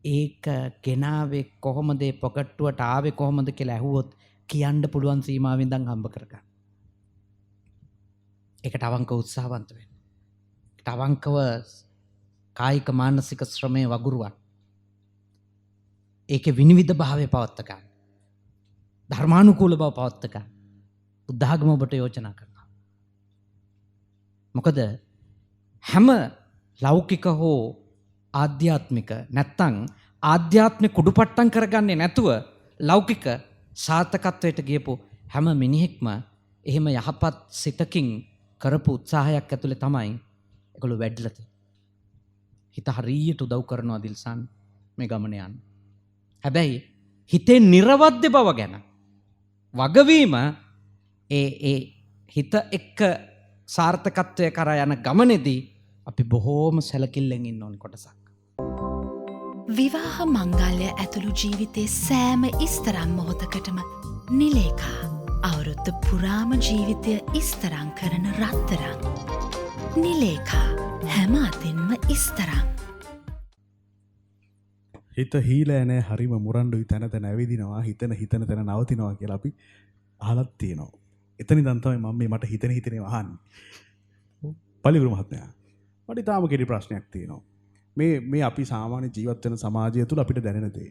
ඒක ගෙනාවේ කොහොමද පොකට්ටුවට ආවේ කොහොමද කියලා ඇහුවොත් කියන්න පුළුවන් සීමාවෙන් ඉඳන් හම්බ කරගන්න. ඒකට අවංක උත්සාහවන්ත වෙන්න. ඒකට අවංකව කායික මානසික ශ්‍රමයේ වගුරුවන්. ඒකේ විනිවිද භාවය පවත්ත ගන්න. ධර්මානුකූල බව පවත්ත ගන්න. බුද්ධ ආගම ඔබට යෝජනා කරනවා. මොකද හැම ලෞකික හෝ ආධ්‍යාත්මික නැත්තම් ආධ්‍යාත්මික කුඩුපට්ටම් කරගන්නේ නැතුව ලෞකික සාර්ථකත්වයට ගියපු හැම මිනිහෙක්ම එහෙම යහපත් සිතකින් කරපු උත්සාහයක් ඇතුලේ තමයි ඒගොල්ලෝ වැඩිලා තියෙන්නේ. හිත හරියට උදව් කරනවා දිල්සන් මේ ගමන යන්න. හැබැයි හිතේ නිර්වද්‍ය බව ගැන වගවීම ඒ හිත එක්ක සාර්ථකත්වය කරා යන ගමනේදී අපි බොහෝම සැලකිල්ලෙන් ඉන්න ඕන කොටසක්. විවාහ මංගල්‍ය ඇතුළු ජීවිතේ සෑම ඉස්තරම් මොහොතකටම නිලේකා අවුරුද්ද පුරාම ජීවිතය ඉස්තරං කරන රත්තරං. නිලේකා හැම අතින්ම ඉස්තරං. හිත හීලෑ නෑ හරිම මුරණ්ඩුයි තැන තැන ඇවිදිනවා හිතන තැන නවතිනවා කියලා අපි අහලත් තියෙනවා. එතන ඉඳන් තමයි මම මට හිතෙන අහන්නේ. පලිවුරු මහත්මයා මට තාම කෙටි ප්‍රශ්නයක් තියෙනවා. මේ අපි සාමාන්‍ය ජීවත් වෙන සමාජය තුළ අපිට දැනෙන දේ.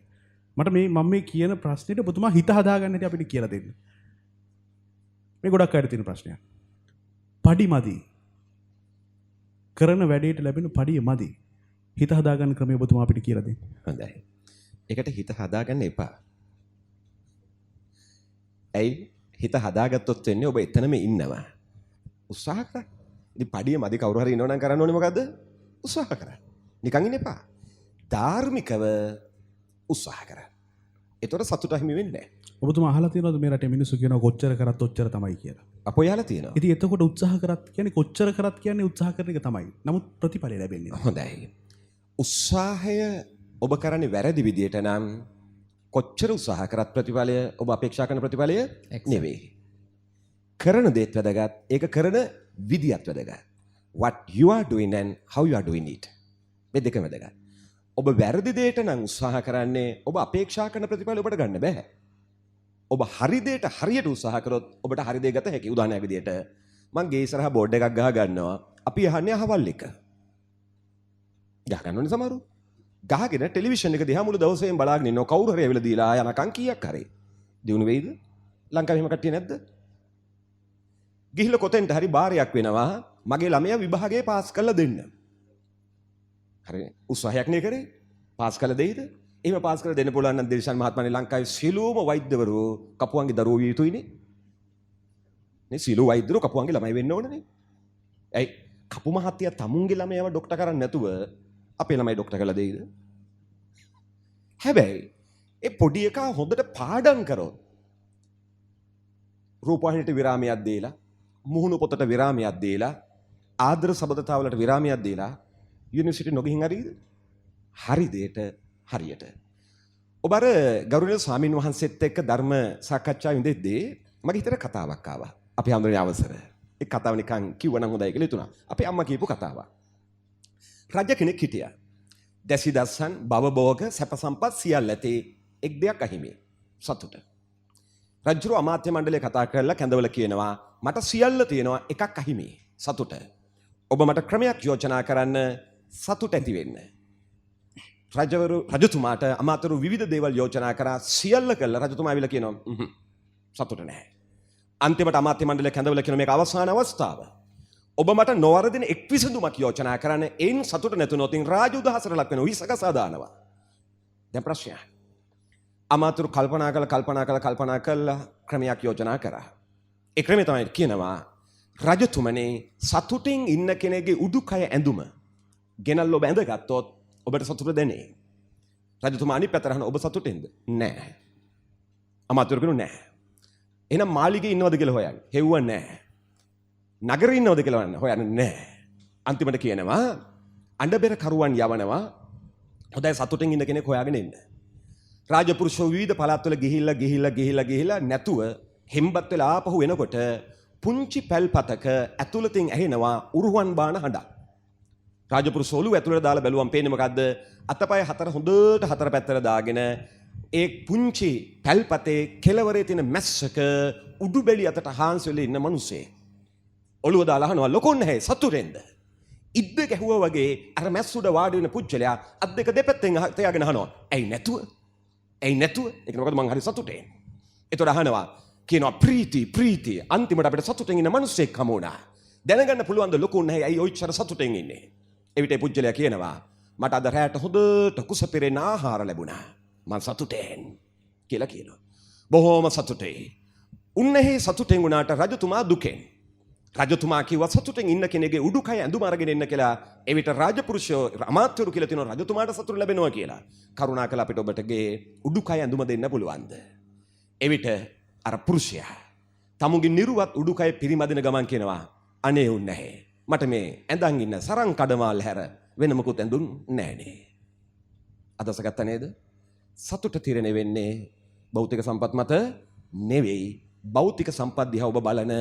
මට මම මේ කියන ප්‍රශ්නෙට ඔබතුමා හිත හදාගන්න හැටි අපිට කියලා දෙන්න. මේ ගොඩක් අයට තියෙන ප්‍රශ්නයක්. පඩි මදි. කරන වැඩේට ලැබෙන පඩිය මදි. හිත හදාගන්න ක්‍රමය ඔබතුමා අපිට කියලා දෙන්න. හොඳයි. ඒකට හිත හදාගන්න එපා. ඇයි හිත හදාගත්තොත් වෙන්නේ ඔබ එතනම ඉන්නවා. උත්සාහ කරන්න. ඉතින් පඩිය මදි කවුරු හරි ඉන්නවනම් කරන්න ඕනේ මොකද්ද? උත්සාහ කරන්න. නිකන් ඉන්න එපා. ධාර්මිකව උත්සාහ කරන්න. ඒතකොට සතුට හිමි වෙන්නේ නැහැ. ඔබතුමා අහලා තියෙනවද මේ රටේ මිනිස්සු කියනවා කොච්චර කරත් ඔච්චර තමයි කියලා? අපෝ අහලා තියෙනවා. ඉතින් එතකොට උත්සාහ කරත් කියන්නේ කොච්චර කරත් කියන්නේ උත්සාහ කරන එක තමයි. නමුත් ප්‍රතිඵල ලැබෙන්නේ නැහැ. හොඳයි. උත්සාහය ඔබ කරන්නේ වැරදි විදියට නම් කොච්චර උත්සාහ කරත් ප්‍රතිඵලය ඔබ අපේක්ෂා කරන ප්‍රතිඵලය නෙවෙයි. කරන දේත් වැදගත්. ඒක කරන විදියත් වැදගත්. What you are doing and how you are doing it. මේ දෙකම වැදගත්. ඔබ වැරදි දෙයට නම් උත්සාහ කරන්නේ ඔබ අපේක්ෂා කරන ප්‍රතිඵල ඔබට ගන්න බෑ. ඔබ හරි දෙයට හරියට උත්සාහ කරොත් ඔබට හරි දේ ගත හැකියි. උදාහරණයක් විදියට මං ගේ ඉස්සරහා බෝඩ් එකක් ගහ ගන්නවා. අපි අහන්නේ අහවල් එක. ගහ ගන්න ඕනේ සමහරු. ගහගෙන ටෙලිවිෂන් එක දිහා මුළු දවසේම බලාගෙන ඉන්නවා. කවුරු හරි ඇවිල්ලා දීලා යනකම් කීයක් හරි. දිනු වෙයිද? ලංකාවේ එහෙම කට්ටිය නැද්ද? ගිහිල්ලා කොතෙන්ට හරි බාරයක් වෙනවා. මගේ ළමයා විභාගේ පාස් කරලා දෙන්න. හරි උත්සාහයක් නේ කරේ. පාස් කරලා දෙයිද? එහෙම පාස් කරලා දෙන්න පුළුවන් නම් දිල්ෂාන් මහත්මයානේ ලංකාවේ සියලුම වෛද්‍යවරු කපුවන්ගේ දරුවෝ විය යුතුයිනේ. නේ සියලු වෛද්‍යවරු කපුවන්ගේ ළමයි වෙන්න ඕනනේ. ඇයි කපු මහත්තයා තමුන්ගේ ළමයාව ડોක්ටර් කරන්නේ නැතුව අපේ ළමයි ડોක්ටර් කරලා දෙයිද? හැබැයි ඒ පොඩි එකා හොඳට පාඩම් කරොත් රූපවාහිනියට විරාමයක් දීලා මුහුණු පොතට විරාමයක් දීලා ආදර සබඳතාවලට විරාමයක් දීලා යුනිවර්සිටි නොගිහින් හරිද? හරි දෙයට හරියට. ඔබ අර ගෞරවනීය ස්වාමින් වහන්සේත් එක්ක ධර්ම සාකච්ඡාවෙ ඉඳෙද්දී මගේ හිතට කතාවක් ආවා. අපි හඳුනන අවසර. ඒ කතාව නිකන් කිව්වනම් හොඳයි කියලා හිතුණා. අපේ අම්මා කියපු කතාවක්. රජ කෙනෙක් හිටියා. දැසි දස්සන් භවභෝග සැප සම්පත් සියල්ල ඇති එක් දෙයක් අහිමි. සතුට. රජුරු අමාත්‍ය මණ්ඩලය කතා කරලා කැඳවල කියනවා මට සියල්ල තියෙනවා එකක් අහිමි. සතුට. ඔබ මට ක්‍රමයක් යෝජනා කරන්න සතුට ඇති වෙන්න. රජතුමාට අමාත්‍යරු විවිධ දේවල් යෝජනා කරා සියල්ල කළා. රජතුමා ඇවිල්ලා කියනවා සතුට නැහැ. අන්තිමට අමාත්‍ය මණ්ඩලය කැඳවල කියන මේක අවසාන අවස්ථාව. ඔබ මට නොවරදින එක් විසඳුමක් යෝජනා කරන්න. එයින් සතුට නැතුනොත් රාජ උදහසට ලක් වෙනවා. විසකසා දානවා. දැන් ප්‍රශ්නයක්. අමාත්‍යරු කල්පනා කළා ක්‍රමයක් යෝජනා කරා. ඒ ක්‍රමය තමයි කියනවා රජතුමනේ සතුටින් ඉන්න කෙනෙක්ගේ උඩුකය ඇඳුම ගෙනල්ලා ඔබ ඇඳගත්තොත් ඔබට සතුට දැනේ. රජතුමා අනිත් පැත්තට අහන ඔබ සතුටින්ද? නැහැ. අමාත්‍යරු කියනවා නැහැ. එහෙනම් මාලිගේ ඉන්නවද කියලා හොයන්න. හෙව්ව නැහැ. නගරේ ඉන්නවද කියලා හොයන්න නැහැ. අන්තිමට කියනවා අඬබෙර කරුවන් යවනවා හොඳයි සතුටින් ඉන්න කෙනෙක් හොයාගෙන එන්න. රාජපුරුෂෝ විවිධ පළාත්වල ගිහිල්ලා නැතුව හෙම්බත් වෙලා ආපහු එනකොට පුංචි පැල්පතක ඇතුළතින් ඇහෙනවා උරුවන් බාන හඬක්. රාජපුරුෂෝ ඔළුව ඇතුළට දාලා බැලුවම් පේන්නේ මොකද්ද? අතපය හතර හොඳට හතර පැත්තට දාගෙන ඒ පුංචි පැල්පතේ කෙළවරේ තියෙන මැස්සක උඩුබැලි අතට හාන්සි වෙලා ඉන්න මිනිස්සේ. ඔළුව දාලා අහනවා ලොකෝන් නැහැ සතුටෙන්ද? ඉද්ද ගැහුවා වගේ අර මැස්ස උඩ වාඩි වෙන පුච්චලයා අත් දෙක දෙපැත්තෙන් තියාගෙන අහනවා ඇයි නැතුව? ඒක මොකද මං හරි සතුටෙන්. ඒතකොට අහනවා කියනවා ප්‍රීති අන්තිමට අපිට සතුටෙන් ඉන්න මිනිස්සෙක් හමු වුණා. දැනගන්න පුළුවන් ද ලොකෝන් නැහැ ඇයි ඔයිච්චර සතුටෙන් ඉන්නේ? එවිට ඒ පුච්චලයා කියනවා මට අද රැට හොඳට කුස පිරෙන ආහාර ලැබුණා. මං සතුටෙන් කියලා කියනවා. බොහොම සතුටේ. උන්නහේ සතුටෙන් වුණාට රජතුමා දුකෙන්. රජතුමා කිව්වා සතුටෙන් ඉන්න කෙනෙක්ගේ උඩුකය ඇඳුම අරගෙන එන්න කියලා. එවිට රාජපුරුෂයෝ අමාත්‍යවරු කියලා තියෙනවා රජතුමාට සතුට ලැබෙනවා කියලා. කරුණාකර අපිට ඔබටගේ උඩුකය ඇඳුම දෙන්න පුළුවන්ද? එවිට අර පුරුෂයා තමුගේ නිරුවත් උඩුකය පිරිමදින ගමන් කියනවා අනේ උන් නැහැ. මට මේ ඇඳන් ඉන්න සරන් කඩමාල් හැර වෙන මොකුත් ඇඳුම් නැහනේ. අදහස ගත්තා නේද? සතුට තිරණය වෙන්නේ භෞතික සම්පත් මත නෙවෙයි භෞතික සම්පත් දිහා ඔබ බලන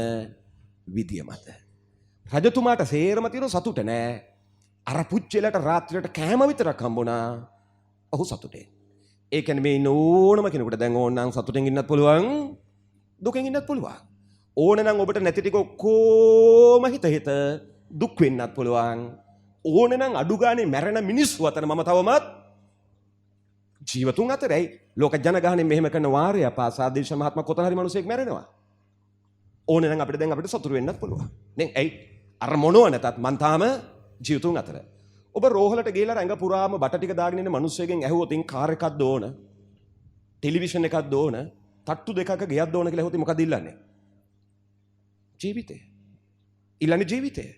විදිය මත. රජතුමාට සේරම තියෙන සතුට නෑ. අර පුච්චලට රාත්‍රියට කෑම විතරක් හම්බුණා. ඔහු සතුටේ. ඒ කියන්නේ මේ ඉන්න ඕනම කෙනෙකුට දැන් ඕනනම් සතුටෙන් ඉන්නත් පුළුවන්, දුකෙන් ඉන්නත් පුළුවන්. ඕනනම් ඔබට නැති ටික ඔක්කොම හිත දුක් වෙන්නත් පුළුවන්. ඕනනම් අඩු ගානේ මැරෙන මිනිස්සු අතර මම තවමත් ජීවතුන් අතරයි ලෝක ජනගහනේ මෙහෙම කරන වාරය පාසා දේශ මහත්ම කොතන හරි මිනිසෙක් මැරෙනවා. ඕනේ නම් අපිට සතුටු වෙන්නත් පුළුවන්. දැන් ඇයි අර මොනව නැතත් මං තාම ජීවතුන් අතර. ඔබ රෝහලට ගිහලා රැඟ පුරාම බට ටික දාගෙන ඉන්න මිනිස්සෙක්ගෙන් ඇහුවොත් කාර් එකක්ද ඕන? ටෙලිවිෂන් එකක්ද ඕන? තට්ටු දෙකක ගෙයක්ද ඕන කියලා ඇහුවොත් මොකද ඉල්ලන්නේ? ජීවිතේ. ඉල්ලන්නේ ජීවිතේ.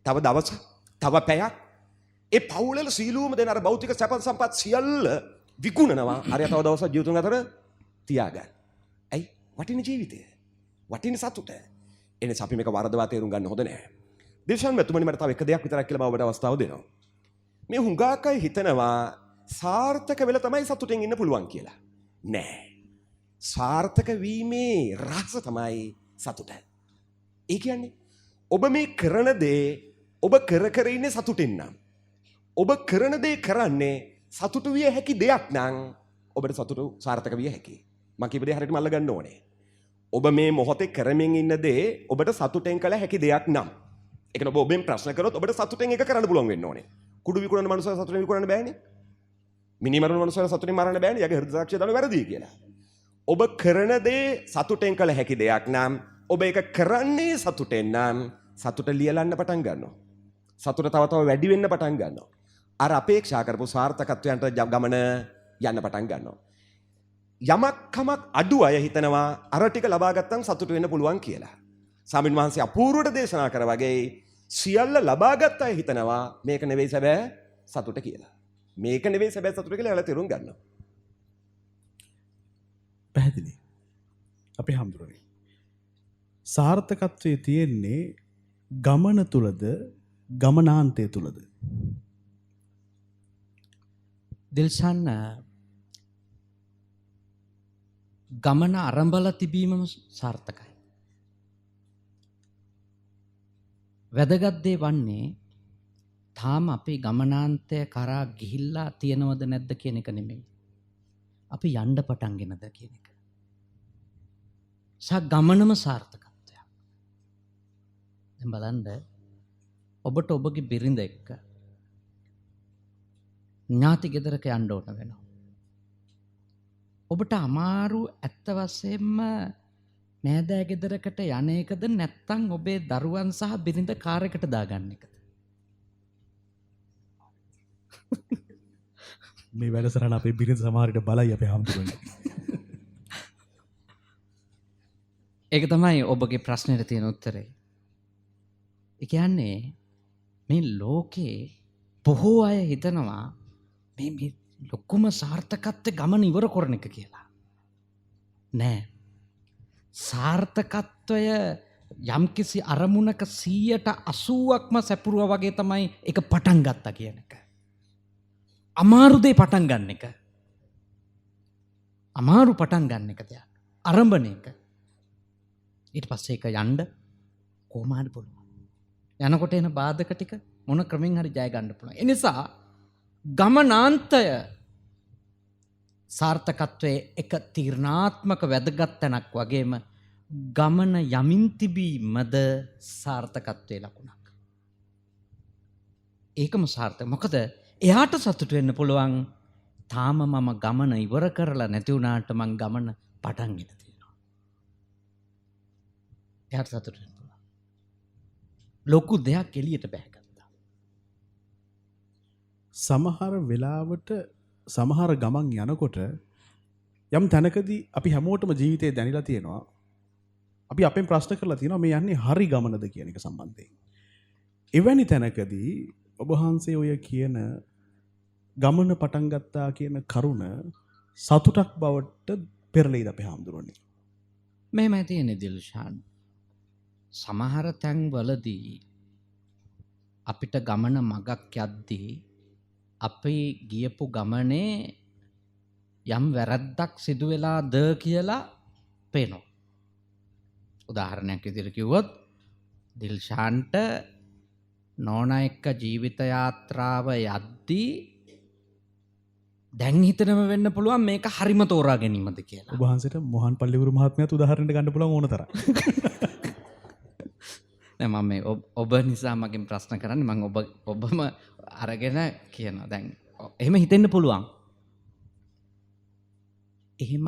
තව දවසක්, තව පැයක්. ඒ පවුලල සීලුවම දෙන අර භෞතික සැප සම්පත් සියල්ල විකුණනවා. අර තව දවසක් ජීවතුන් අතර තියාගන්න. ඇයි? වටින ජීවිතේ. වටින සතුට. එනිසා අපි මේක වරදවා තේරුම් ගන්න හොඳ නැහැ. දේශාන් මෙතුමනි මට තව එක දෙයක් විතරක් කියලා මම ඔබට අවස්ථාව දෙනවා. මේ හුඟක් අය හිතනවා සාර්ථක වෙලා තමයි සතුටෙන් ඉන්න පුළුවන් කියලා. නෑ. සාර්ථක වීමේ රහස තමයි සතුට. ඒ කියන්නේ ඔබ මේ කරන දේ ඔබ කර ඉන්නේ සතුටින් නම්. ඔබ කරන දේ කරන්නේ සතුටු විය හැකි දෙයක් නම් ඔබට සතුටු සාර්ථක විය හැකියි. මම කියපු දේ හරියටම අල්ලගන්න ඕනේ. ඔබ මේ මොහොතේ කරමින් ඉන්න දේ ඔබට සතුටෙන් කළ හැකි දෙයක් නම්. ඒ කියන්නේ ඔබ ඔබෙන් ප්‍රශ්න කරොත් ඔබට සතුටෙන් ඒක කරන්න පුළුවන් වෙන්න ඕනේ. කුඩු විකුණන මනුස්සය සතුටෙන් විකුණන්න බෑනේ. මිනි මරන මනුස්සය සතුටෙන් මරන්න බෑනේ. යගේ හෘද සාක්ෂිය දාන්න වැරදි කියලා. ඔබ කරන දේ සතුටෙන් කළ හැකි දෙයක් නම් ඔබ ඒක කරන්නේ සතුටෙන් නම් සතුට ලියලන්න පටන් ගන්නවා. සතුට තව තව වැඩි වෙන්න පටන් ගන්නවා. අර අපේක්ෂා කරපු සාර්ථකත්වයන්ට ගමන යන්න පටන් ගන්නවා. යමක් කමක් අඩු අය හිතනවා අර ටික ලබා ගත්තම් සතුට වෙන්න පුළුවන් කියලා. ස්වාමීන් වහන්සේ අපූර්වට දේශනා කර වගේ සියල්ල ලබා ගත්ත අය හිතනවා මේක නෙවෙයි සැබෑ සතුට කියලා. මේක නෙවෙයි සැබෑ සතුට කියලා එයාලා තේරුම් ගන්නවා. පැහැදිලි. අපේ හඳුරන්නේ. සාර්ථකත්වයේ තියෙන්නේ ගමන තුලද ගමනාන්තය තුලද? දිල්ෂාන් ගමන අරඹලා තිබීමම සාර්ථකයි. වැදගත් දේ වන්නේ තාම අපේ ගමනාන්තය කරා ගිහිල්ලා තියෙනවද නැද්ද කියන එක නෙමෙයි. අපි යන්න පටන් ගෙනද කියන එක. ගමනම සාර්ථකත්වයක්. දැන් බලන්න ඔබට ඔබගේ බිරිඳ එක්ක ඥාති ගෙදරක යන්න ඕන වෙනවා. ඔබට අමාරු ඇත්ත වශයෙන්ම නෑදෑ ගෙදරකට යන එකද නැත්නම් ඔබේ දරුවන් සහ බිරිඳ කාර් එකට දාගන්න එකද? මේ වැඩසටහන අපේ බිරිඳ සමහරට බලයි අපේ හඳුරන්නේ. ඒක තමයි ඔබගේ ප්‍රශ්නෙට තියෙන උත්තරේ. ඒ කියන්නේ මේ ලෝකේ බොහෝ අය හිතනවා මේ ලොකුම සාර්ථකත්වයේ ගමන ඉවර කරන එක කියලා. නෑ. සාර්ථකත්වය යම්කිසි අරමුණක 80%ක්ම සැපුරුවා වගේ තමයි ඒක පටන් ගත්තා කියන එක. අමාරු දේ පටන් ගන්න එක. අමාරු පටන් ගන්න එක දෙයක්. ආරම්භන එක. ඊට පස්සේ ඒක යන්න කොහොම හරි පුළුවන්. යනකොට එන බාධක ටික මොන ක්‍රමෙන් හරි ජය ගන්න පුළුවන්. ඒ නිසා ගමනාන්තය සාර්ථකත්වයේ එක තීරණාත්මක වැදගත් තැනක් වගේම ගමන යමින් තිබීමද සාර්ථකත්වයේ ලකුණක්. ඒකම සාර්ථක. මොකද එයාට සතුට වෙන්න පුළුවන් තාම මම ගමන ඉවර කරලා නැති වුණාට මං ගමන පටන් ගෙන තියෙනවා. එයාට සතුට වෙන්න පුළුවන්. ලොකු දෙයක් එළියට බැහැගත්තා. සමහර වෙලාවට සමහර ගමන් යනකොට යම් තැනකදී අපි හැමෝටම ජීවිතේ දැනিলা තියෙනවා. අපි අපෙන් ප්‍රශ්න කරලා තියෙනවා මේ යන්නේ හරි ගමනද කියන එක සම්බන්ධයෙන්. එවැනි තැනකදී ඔබ වහන්සේ ඔය කියන ගමන පටන් ගත්තා කියන කරුණ සතුටක් බවට පෙරලෙයිද අපේ හාමුදුරනේ? මෙහෙමයි තියෙන්නේ දිල්ෂාන්. සමහර තැන්වලදී අපිට ගමන මගක් යද්දී අපි ගියපු ගමනේ යම් වැරද්දක් සිදු වෙලාද කියලා පේනවා. උදාහරණයක් විදිහට කිව්වොත් දිල්ෂාන්ට නෝනා එක්ක ජීවිත යාත්‍රාව යද්දී දැන් හිතනම වෙන්න පුළුවන් මේක හරිම තෝරා ගැනීමද කියලා. ඔබ වහන්සේට මොහන් පල්ලිවුරු මහත්මයාත් උදාහරණයක් ගන්න පුළුවන් ඕන තරම්. නෑ මම මේ ඔබ නිසා මගෙන් ප්‍රශ්න කරන්නේ මම ඔබම අරගෙන කියනවා. දැන් එහෙම හිතෙන්න පුළුවන්. එහෙම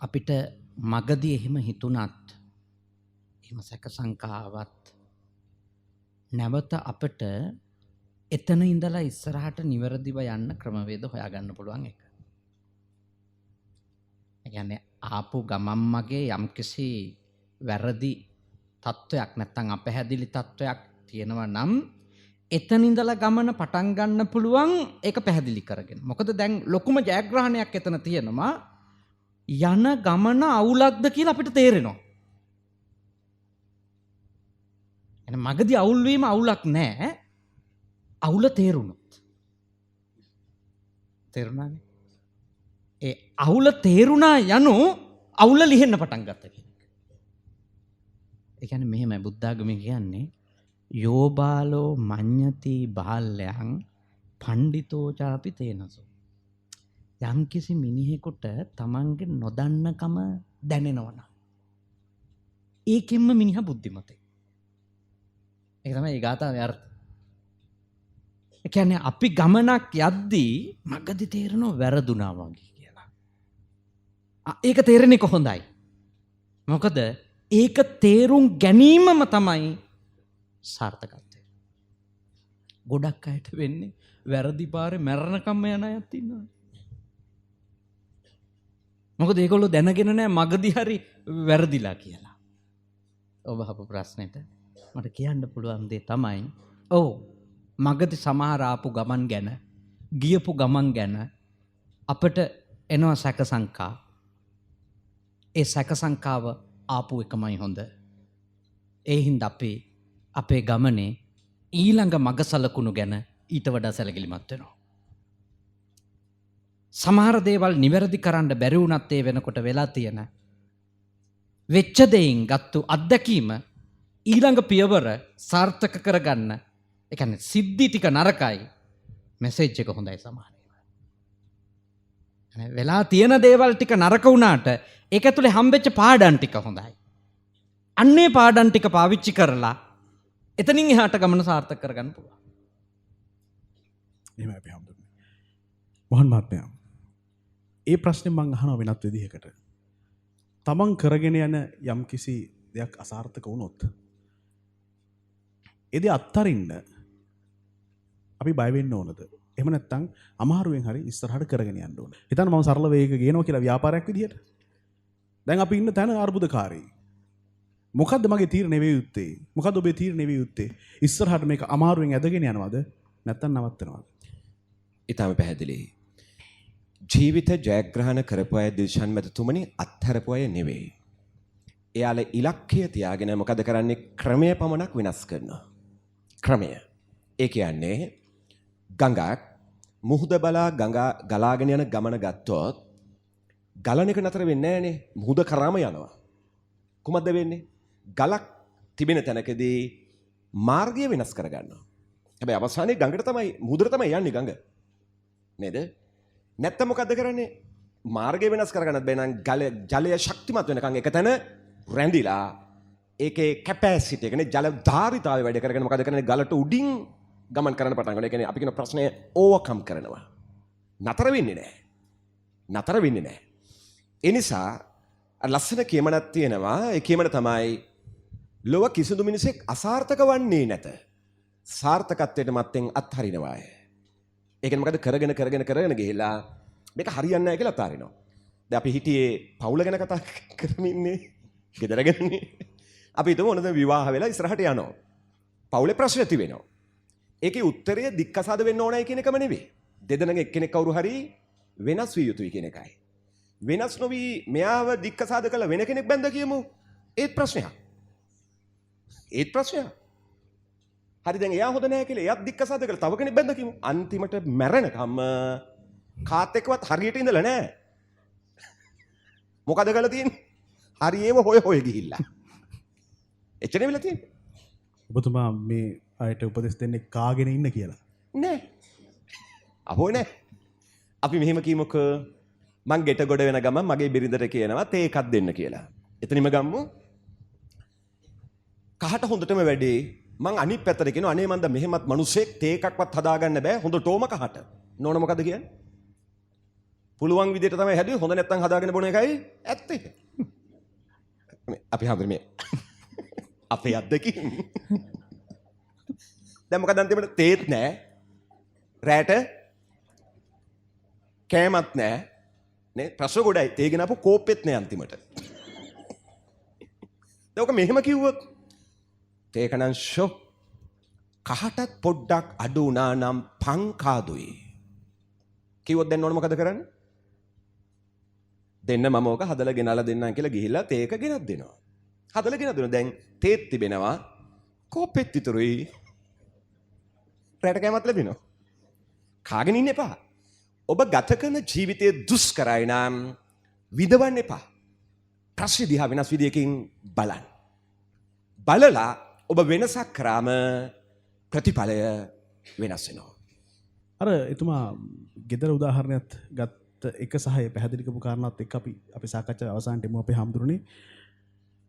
අපිට මගදී එහෙම හිතුණත් එහෙම සැක සංකාවත් නැවත අපිට එතන ඉඳලා ඉස්සරහට නිවැරදිව යන්න ක්‍රමවේද හොයාගන්න පුළුවන් එක. ඒ කියන්නේ ආපු ගමන් මගේ යම්කිසි වැරදි තත්වයක් නැත්තම් අපැහැදිලි තත්වයක් තියෙනවා නම් එතන ඉඳලා ගමන පටන් ගන්න පුළුවන් ඒක පැහැදිලි කරගෙන. මොකද දැන් ලොකුම ජයග්‍රහණයක් එතන තියෙනවා. යන ගමන අවුලක්ද කියලා අපිට තේරෙනවා. එන මගදී අවුල් වීම අවුලක් නෑ. අවුල තේරුණොත්. තේරුණානේ? ඒ අවුල තේරුණා යනු අවුල ලිහෙන්න පටන් ගත්ත කෙනෙක්. ඒ කියන්නේ මෙහෙමයි බුද්ධාගමේ කියන්නේ යෝබාලෝ මඤ්ඤති බාල්යං පණ්ඩිතෝ චාපි තේනසෝ. යම් කිසි මිනිහෙකුට තමන්ගේ නොදන්නකම දැනෙනවනම් ඒකෙන්ම මිනිහා බුද්ධිමතෙක්. ඒක තමයි ඒ ගාථාවේ අර්ථය. ඒ කියන්නේ අපි ගමනක් යද්දී මගදී තේරෙනවා වැරදුනා වගේ කියලා. ඒක තේරෙන්නේ කොහොඳයි. මොකද ඒක තේරුම් ගැනීමම තමයි සාර්ථකත්වය. ගොඩක් අයට වෙන්නේ වැරදි පාරේ මැරණකම්ම යන අයත් ඉන්නවා. මොකද ඒගොල්ලෝ දැනගෙන නැහැ මගදී හරි වැරදිලා කියලා. ඔබ අහපු ප්‍රශ්නෙට මට කියන්න පුළුවන් දේ තමයි ඔව් මගදී සමහර ආපු ගමන් ගැන ගියපු ගමන් ගැන අපිට එනවා සැක සංකා. ඒ සැක සංකාව ආපු එකමයි හොඳ. ඒ හින්දා අපේ ගමනේ ඊළඟ මග සලකුණු ගැන ඊට වඩා සැලකිලිමත් වෙනවා. සමහර දේවල් නිවැරදි කරන්න බැරි වුණත් ඒ වෙනකොට වෙලා තියෙන වෙච්ච දෙයින් ගත්තු අත්දැකීම ඊළඟ පියවර සාර්ථක කරගන්න. ඒ කියන්නේ සිද්ධි ටික නරකයි මැසේජ් එක හොඳයි සමහර ඒවා. වෙලා තියෙන දේවල් ටික නරක වුණාට ඒක ඇතුලේ හම්බෙච්ච පාඩම් ටික හොඳයි. අන්නේ පාඩම් ටික පාවිච්චි කරලා එතනින් එහාට ගමන සාර්ථක කරගන්න පුළුවන්. එහෙමයි අපි හම්බුනේ. මොහන් මහත්මයා. ඒ ප්‍රශ්නේ මම අහනවා වෙනත් විදිහකට. තමන් කරගෙන යන යම්කිසි දෙයක් අසාර්ථක වුණොත් ඒ දේ අත්තරින්න අපි බය වෙන්න ඕනද? එහෙම නැත්නම් අමාරුවෙන් හරි ඉස්සරහට කරගෙන යන්න ඕන. හිතන්න මම සරල වේග ගේනවා කියලා ව්‍යාපාරයක් විදිහට. දැන් අපි ඉන්න තැන අර්බුදකාරී. මොකද්ද මගේ තීරණය වේ යුත්තේ? මොකද්ද ඔබේ තීරණය වේ යුත්තේ? ඉස්සරහට මේක අමාරුවෙන් ඇදගෙන යනවද? නැත්නම් නවත්තනවද? ඊටම පැහැදිලි. ජීවිත ජයග්‍රහණ කරපු අය දිල්ෂන් මැතිතුමනි අත්හැරපු අය නෙවෙයි. එයාලා ඉලක්කය තියාගෙන මොකද කරන්නේ? ක්‍රමය පමණක් වෙනස් කරනවා. ක්‍රමය. ඒ කියන්නේ ගඟක් මුහුද බලා ගලාගෙන යන ගමන ගත්තොත් ගලන එක නතර වෙන්නේ නැහනේ. මුහුද කරාම යනවා. කොහොමද වෙන්නේ? ගලක් තිබෙන තැනකදී මාර්ගය වෙනස් කරගන්නවා. හැබැයි අවසානයේ ගඟට තමයි මුහුදට තමයි යන්නේ ගඟ. නේද? නැත්නම් මොකද්ද කරන්නේ? මාර්ගය වෙනස් කරගන්නත් බෑ නම් ජලය ශක්තිමත් වෙනකන් එක තැන රැඳිලා ඒකේ කැපැසිටි එකනේ ජල ධාරිතාවය වැඩ කරගෙන මොකද කරන්නේ? ගලට උඩින් ගමන් කරන්න පටන් ගන්නවා. ඒ කියන්නේ අපි කියන ප්‍රශ්නය ඕවර්කම් කරනවා. නතර වෙන්නේ නැහැ. නතර වෙන්නේ නැහැ. ඒ නිසා ලස්සන කියමනක් තියෙනවා. ඒ කියමන තමයි ලොව කිසිදු මිනිසෙක් අසාර්ථක වන්නේ නැත. සාර්ථකත්වයට මත්තෙන් අත්හරිනවාය. ඒ කියන්නේ මොකද කරගෙන ගිහිලා මේක හරියන්නේ නැහැ කියලා අතාරිනවා. දැන් අපි හිටියේ පවුල ගැන කතා කරමින් ඉන්නේ. ගෙදරගන්නේ. අපි හිතමු ඕනද විවාහ වෙලා ඉස්සරහට යනවා. පවුලේ ප්‍රශ්න ඇති වෙනවා. ඒකේ උත්තරය දික්කසාද වෙන්න ඕනයි කියන එකම නෙවෙයි. දෙදෙනාගේ එක්කෙනෙක් කවුරු හරි වෙනස් විය යුතුයි කියන එකයි. වෙනස් නොවි මෙයාව දික්කසාද කළ වෙන කෙනෙක් බැඳ කියමු. ඒත් ප්‍රශ්නයක්. හරි දැන් එයා හොඳ නැහැ කියලා එයාත් දික්කසාද කළ තව කෙනෙක් බැඳ කියමු. අන්තිමට මැරෙනකම් කාත් එක්කවත් හරියට ඉඳලා නැහැ. මොකද කරලා තියෙන්නේ? හරි ඒව හොය ගිහිල්ලා. එච්චරනේ වෙලා තියෙන්නේ. ඔබතුමා මේ අයට උපදෙස් දෙන්නේ කාගෙන ඉන්න කියලා. නෑ. අහෝ නෑ. අපි මෙහෙම කියමුකෝ මං ගෙට ගොඩ වෙන ගමන් මගේ බිරිඳට කියනවා තේ එකක් දෙන්න කියලා. එතනින්ම ගම්මු. කහට හොඳටම වැඩේ. මං අනිත් පැත්තට කියනවා අනේ මන්ද මෙහෙමත් මිනිස්සෙක් තේ එකක්වත් හදාගන්න බෑ හොඳටම කහට. නෝන මොකද කියන්නේ? පුළුවන් විදිහට තමයි හැදුවේ හොඳ නැත්තම් හදාගෙන බොන එකයි ඇත්තේ. අපි හැමෝම මේ අපේ අද්දකින් දැන් මොකද අන්තිමට තේත් නෑ රැට කෑමත් නෑ නේ ප්‍රශ්න ගොඩයි තේ ගෙන අපු කෝප්පෙත් නෑ අන්තිමට දැන් ඔක මෙහෙම කිව්වොත් තේකනම් ෂෝ කහටත් පොඩ්ඩක් අඩු වුණා නම් පංකාදුයි කිව්වොත් දැන් ඕන මොකද කරන්නේ දෙන්න මම ඕක හදලා ගෙනල්ලා දෙන්නම් කියලා ගිහිල්ලා තේක ගෙනත් දෙනවා හදලා ගෙනත් දෙනවා දැන් තේත් තිබෙනවා කෝපෙත් ඉතුරුයි රැට කෑමත් ලැබෙනවා කාගෙන ඉන්න එපා ඔබ ගත කරන ජීවිතය දුෂ්කරයි නම් විඳවන්න එපා. ප්‍රශ්න දිහා වෙනස් විදියකින් බලන්න. බලලා ඔබ වෙනසක් කරාම ප්‍රතිඵලය වෙනස් වෙනවා. අර එතුමා ගෙදර උදාහරණයක් ගත්ත එක සහ ඒ පැහැදිලි කරපු කාරණාත් එක්ක අපි සාකච්ඡාවේ අවසානයේ එමු අපේ හාමුදුරනේ.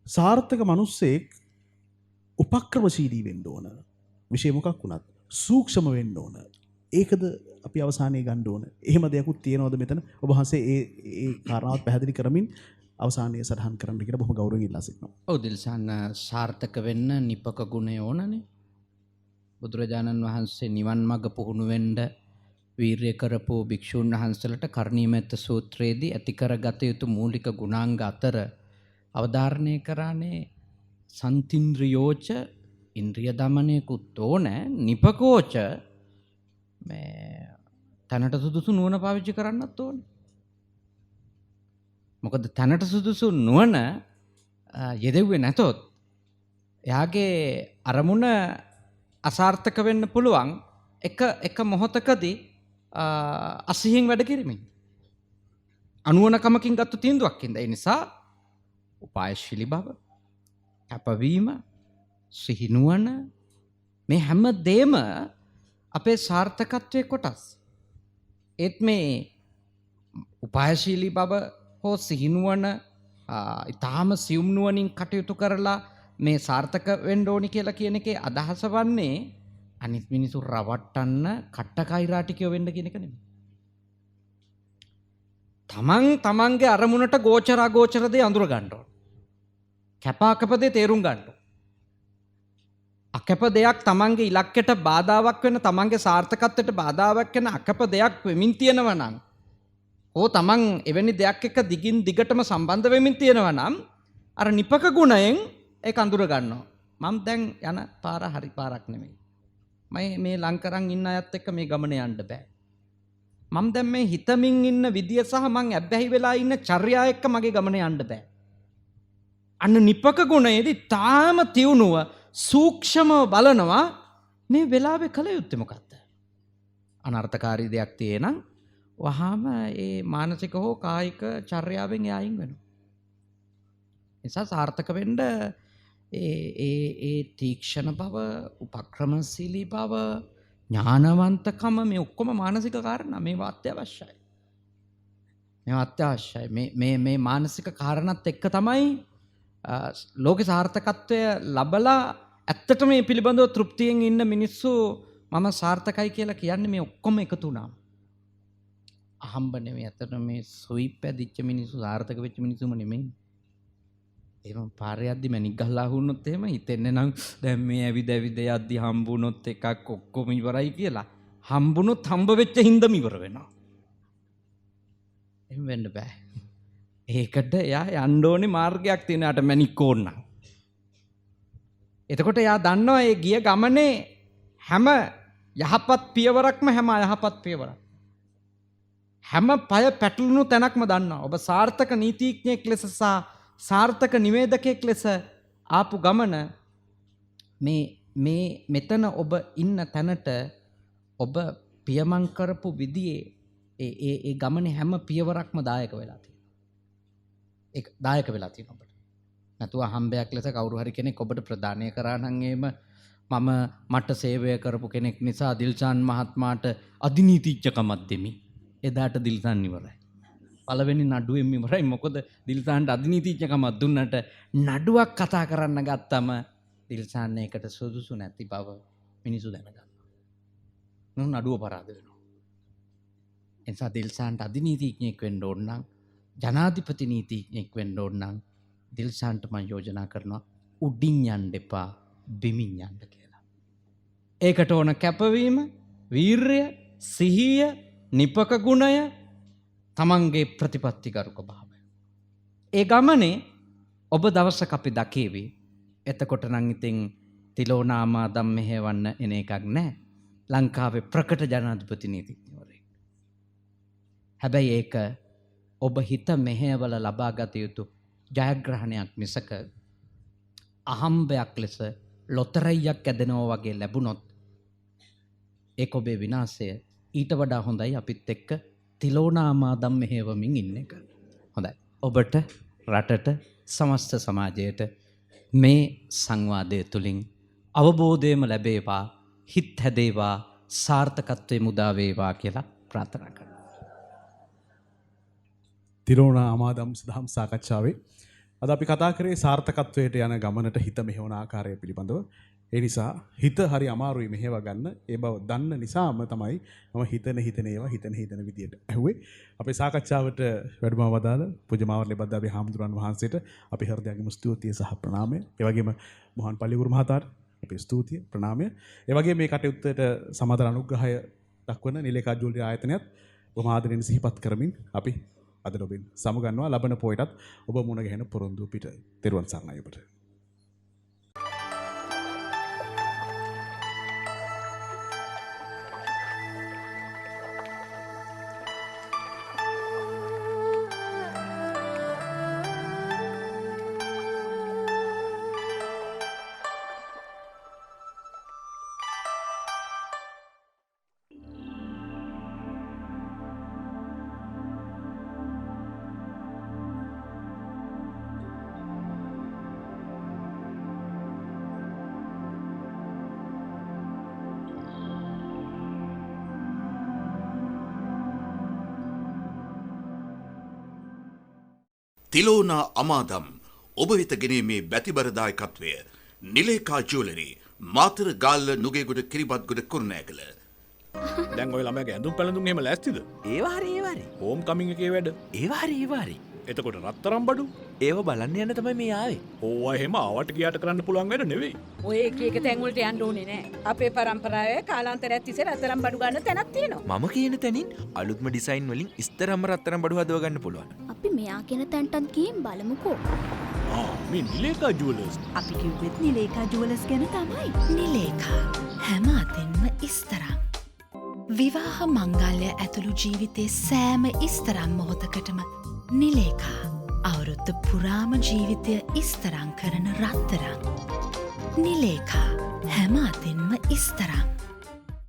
සාර්ථක මිනිස්සෙක් උපක්‍රමශීලී වෙන්න ඕන. විශේෂ මොකක් වුණත් සූක්ෂම වෙන්න ඕන. ඒකද අපි අවසානයේ ගන්න ඕන. එහෙම දෙයක්ත් තියෙනවද මෙතන? ඔබ වහන්සේ ඒ කාරණාවත් පැහැදිලි කරමින් අවසානයේ සටහන් කරන්න කියලා බොහොම ගෞරවයෙන් ඉල්ලා සිටිනවා. ඔව් දිල්සන් සාර්ථක වෙන්න නිපක ගුණය ඕනනේ. බුදුරජාණන් වහන්සේ නිවන් මඟ පුහුණු වෙන්න වීරිය කරපු භික්ෂුන් වහන්සේලාට කර්ණීයමෙත්ත සූත්‍රයේදී ඇති කරගත යුතු මූලික ගුණාංග අතර අවධාරණය කරන්නේ සන්තින්ද්‍රියෝච ඉන්ද්‍රිය දමනයකුත් ඕන නිපකෝච මේ තැනට සුදුසු නුවණ පාවිච්චි කරන්නත් ඕන. මොකද තැනට සුදුසු නුවණ යෙදෙව්වේ නැතොත් එයාගේ අරමුණ අසාර්ථක වෙන්න පුළුවන් එක මොහොතකදී අසිහින් වැඩ කිරීමෙන් අනුවණකමකින් ගත්ත තීන්දුවක් ඉඳ. ඒ නිසා උපායශීලී බව, කැපවීම, සිහිනුවණ මේ හැම දෙම අපේ සාර්ථකත්වයේ කොටස්. ඒත් මේ උපායශීලී බව හෝ සිහිනුවණ ඊටාම සියුම් නුවණින් කටයුතු කරලා මේ සාර්ථක වෙන්න ඕනි කියලා කියන එකේ අදහස වන්නේ අනිත් මිනිසු රවට්ටන්න කට්ටකයිරාටිකයෝ වෙන්න කියන එක නෙමෙයි. තමන්ගේ අරමුණට ගෝචර අගෝචර දේ අඳුර ගන්න ඕන. කැපාකප දේ තේරුම් ගන්න ඕන. අකැප දෙයක් තමන්ගේ ඉලක්කයට බාධාවක් වෙන, තමන්ගේ සාර්ථකත්වයට බාධාවක් වෙන අකැප දෙයක් වෙමින් තියෙනවා නම්, ඕ තමන් එවැනි දෙයක් එක්ක දිගින් දිගටම සම්බන්ධ වෙමින් තියෙනවා නම් අර නිපක ගුණයෙන් ඒක අඳුර ගන්නවා. මම දැන් යන පාර හරි පාරක් නෙමෙයි. මේ ලංකරන් ඉන්න අයත් එක්ක මේ ගමනේ යන්න බෑ. මම දැන් මේ හිතමින් ඉන්න විදිය සහ මං ඇබ්බැහි වෙලා ඉන්න චර්යාව එක්ක මගේ ගමනේ යන්න බෑ. අන්න නිපක ගුණයේදී තාම තියුණුව සූක්ෂමව බලනවා මේ වෙලාවේ කල යුත්තේ මොකක්ද? අනර්ථකාරී දෙයක් තියෙනම් වහාම ඒ මානසික හෝ කායික චර්යාවෙන් යායින් වෙනවා. නිසා සාර්ථක වෙන්න ඒ තීක්ෂණ බව, උපක්‍රමශීලී බව, ඥානවන්තකම මේ ඔක්කොම මානසික කාරණා. මේවා අත්‍යවශ්‍යයි. මේ මානසික කාරණාත් එක්ක තමයි ලෝකේ සාර්ථකත්වය ලබලා ඇත්තට මේ පිළිබඳව තෘප්තියෙන් ඉන්න මිනිස්සු මම සාර්ථකයි කියලා කියන්නේ මේ ඔක්කොම එකතු වුණාම. අහම්බ නෙමෙයි. ඇත්තට මේ සොයිප් ඇදිච්ච මිනිස්සු සාර්ථක වෙච්ච මිනිස්සුම නෙමෙයි. එහෙම පාරේ යද්දි මැණික් ගහලා වුණොත් එහෙම හිතෙන්නේ නම් දැන් මේ ඇවිද යද්දි හම්බුනොත් එකක් ඔක්කොම ඉවරයි කියලා. හම්බුනොත් හම්බ වෙච්ච හින්දම ඉවර වෙනවා. එහෙම වෙන්න බෑ. ඒකට එයා යන්න ඕනේ මාර්ගයක් තියෙන යාට මැණික් ඕන. එතකොට එයා දන්නවා ඒ ගිය ගමනේ හැම යහපත් පියවරක්ම හැම අයහපත් පියවරක්. හැම පය පැටලුණු තැනක්ම දන්නවා. ඔබ සාර්ථක නීතිඥයෙක් ලෙස සහ සාර්ථක නිවේදකයෙක් ලෙස ආපු ගමන මෙතන ඔබ ඉන්න තැනට ඔබ පියමන් කරපු විදිහේ ඒ ගමනේ හැම පියවරක්ම දායක වෙලා තියෙනවා. ඒක දායක වෙලා තියෙනවා ඔබට. නැතුව හම්බයක් ලෙස කවුරු හරි කෙනෙක් ඔබට ප්‍රදානය කරා නම් එහෙම මට සේවය කරපු කෙනෙක් නිසා දිල්ෂාන් මහත්මයාට අධිනීතිඥකමක් දෙමි. එදාට දිල්ෂාන් ඉවරයි. පළවෙනි නඩුවෙන් ඉවරයි. මොකද දිල්ෂාන්ට අධිනීතිඥකමක් දුන්නට නඩුවක් කතා කරන්න ගත්තම දිල්ෂාන් ඒකට සුදුසු නැති බව මිනිස්සු දැනගන්නවා. නඩුව පරාද වෙනවා. එනිසා දිල්ෂාන්ට අධිනීතිඥයෙක් වෙන්න ඕන නම්, ජනාධිපති නීතිඥයෙක් වෙන්න ඕන නම් දිල්ෂාන්ට මම යෝජනා කරනවා උඩින් යන්න එපා, බිමින් යන්න කියලා. ඒකට ඕන කැපවීම, වීරිය, සිහිය, නිපක ගුණය, තමන්ගේ ප්‍රතිපත්තිගරුක භාවය. ඒ ගමනේ ඔබ දවසක අපි දකේවි. එතකොට නම් ඉතින් තිලෝනාමාදම් මෙහෙවන්න එන එකක් නැහැ. ලංකාවේ ප්‍රකට ජනාධිපති නීතිඥවරයෙක්. හැබැයි ඒක ඔබ හිත මෙහෙවල ලබා ගත යුතු ජයග්‍රහණයක් මිසක අහම්බයක් ලෙස ලොතරැයියක් ඇදෙනවා වගේ ලැබුණොත් ඒක ඔබේ විනාශය ඊට වඩා හොඳයි අපිත් එක්ක තිලෝනාමාදම් මෙහෙවමින් ඉන්න එක. හොඳයි. ඔබට රටට සමස්ත සමාජයට මේ සංවාදය තුළින් අවබෝධයම ලැබේවා, හිත් හැදේවා, සාර්ථකත්වය මුදා වේවා කියලා ප්‍රාර්ථනා කරනවා. තිරෝණා අමාදම් සදහම් සාකච්ඡාවේ අද අපි කතා කරේ සාර්ථකත්වයට යන ගමනට හිත මෙහෙවන ආකාරය පිළිබඳව. ඒ නිසා හිත හරි අමාරුයි මෙහෙව ගන්න. ඒ බව දන්න නිසාම තමයි මම හිතන ඒවා හිතන විදියට ඇහුවේ. අපේ සාකච්ඡාවට වැඩම වදාළ පූජ්‍ය මාවර්ලේ බද්දාවේ හාමුදුරන් වහන්සේට අපි හෘදයාගේම ස්තුතිය සහ ප්‍රණාමය. ඒ වගේම මොහන් පල්ලිගුරු මහතාට අපේ ස්තුතිය ප්‍රණාමය. ඒ වගේම මේ කටයුත්තට සමාදර අනුග්‍රහය දක්වන නිලේකා ජුවලරි ආයතනයත් බොහොම ආදරෙන් සිහිපත් කරමින් අපි අද ඔබෙන් සමුගන්නවා. ලබන පොයටත් ඔබ මුණ ගැහෙන පොරොන්දු පිට. තෙරුවන් සරණයි ඔබට. තිලෝනා අමාදම් ඔබ වෙත ගෙනීමේ බැතිබරදායකත්වය නිලේකා ජුවලරි මාතර ගාල්ල නුගේගොඩ කිරිබත්ගොඩ කුරුණෑගල. දැන් ඔය ළමයාගේ ඇඳුම් පැළඳුම් එහෙම ලෑස්තිද? ඒවා හරි. හෝම් කමින් එකේ වැඩ. ඒවා හරි. එතකොට රත්තරම් බඩු ඒව බලන්න යන්න තමයි මේ ආවේ. ඕවා එහෙම ආවට ගියාට කරන්න පුළුවන් වැඩ නෙවෙයි. ඔය එක තැන් වලට යන්න ඕනේ නෑ. අපේ පරම්පරාවේ කාලාන්තරයක් තිස්සේ රත්තරන් බඩු ගන්න තැනක් තියෙනවා. මම කියන තැනින් අලුත්ම ඩිසයින් වලින් ඉස්තරම්ම රත්තරම් බඩු හදව ගන්න පුළුවන්. අපි මෙයා කියන තැන්ටත් ගිහින් බලමුකෝ. මේ නිලේකා ජුවලර්ස්. අපි කිව්වෙත් නිලේකා ජුවලර්ස් ගැන තමයි. නිලේකා හැම අතින්ම ඉස්තරම්. විවාහ මංගල්‍ය ඇතුළු ජීවිතේ සෑම ඉස්තරම් මොහොතකටම නිලේකා අවුරුද්ද පුරාම ජීවිතය ඉස්තරම් කරන රත්තරම්. නිලේකා හැම අතින්ම ඉස්තරම්.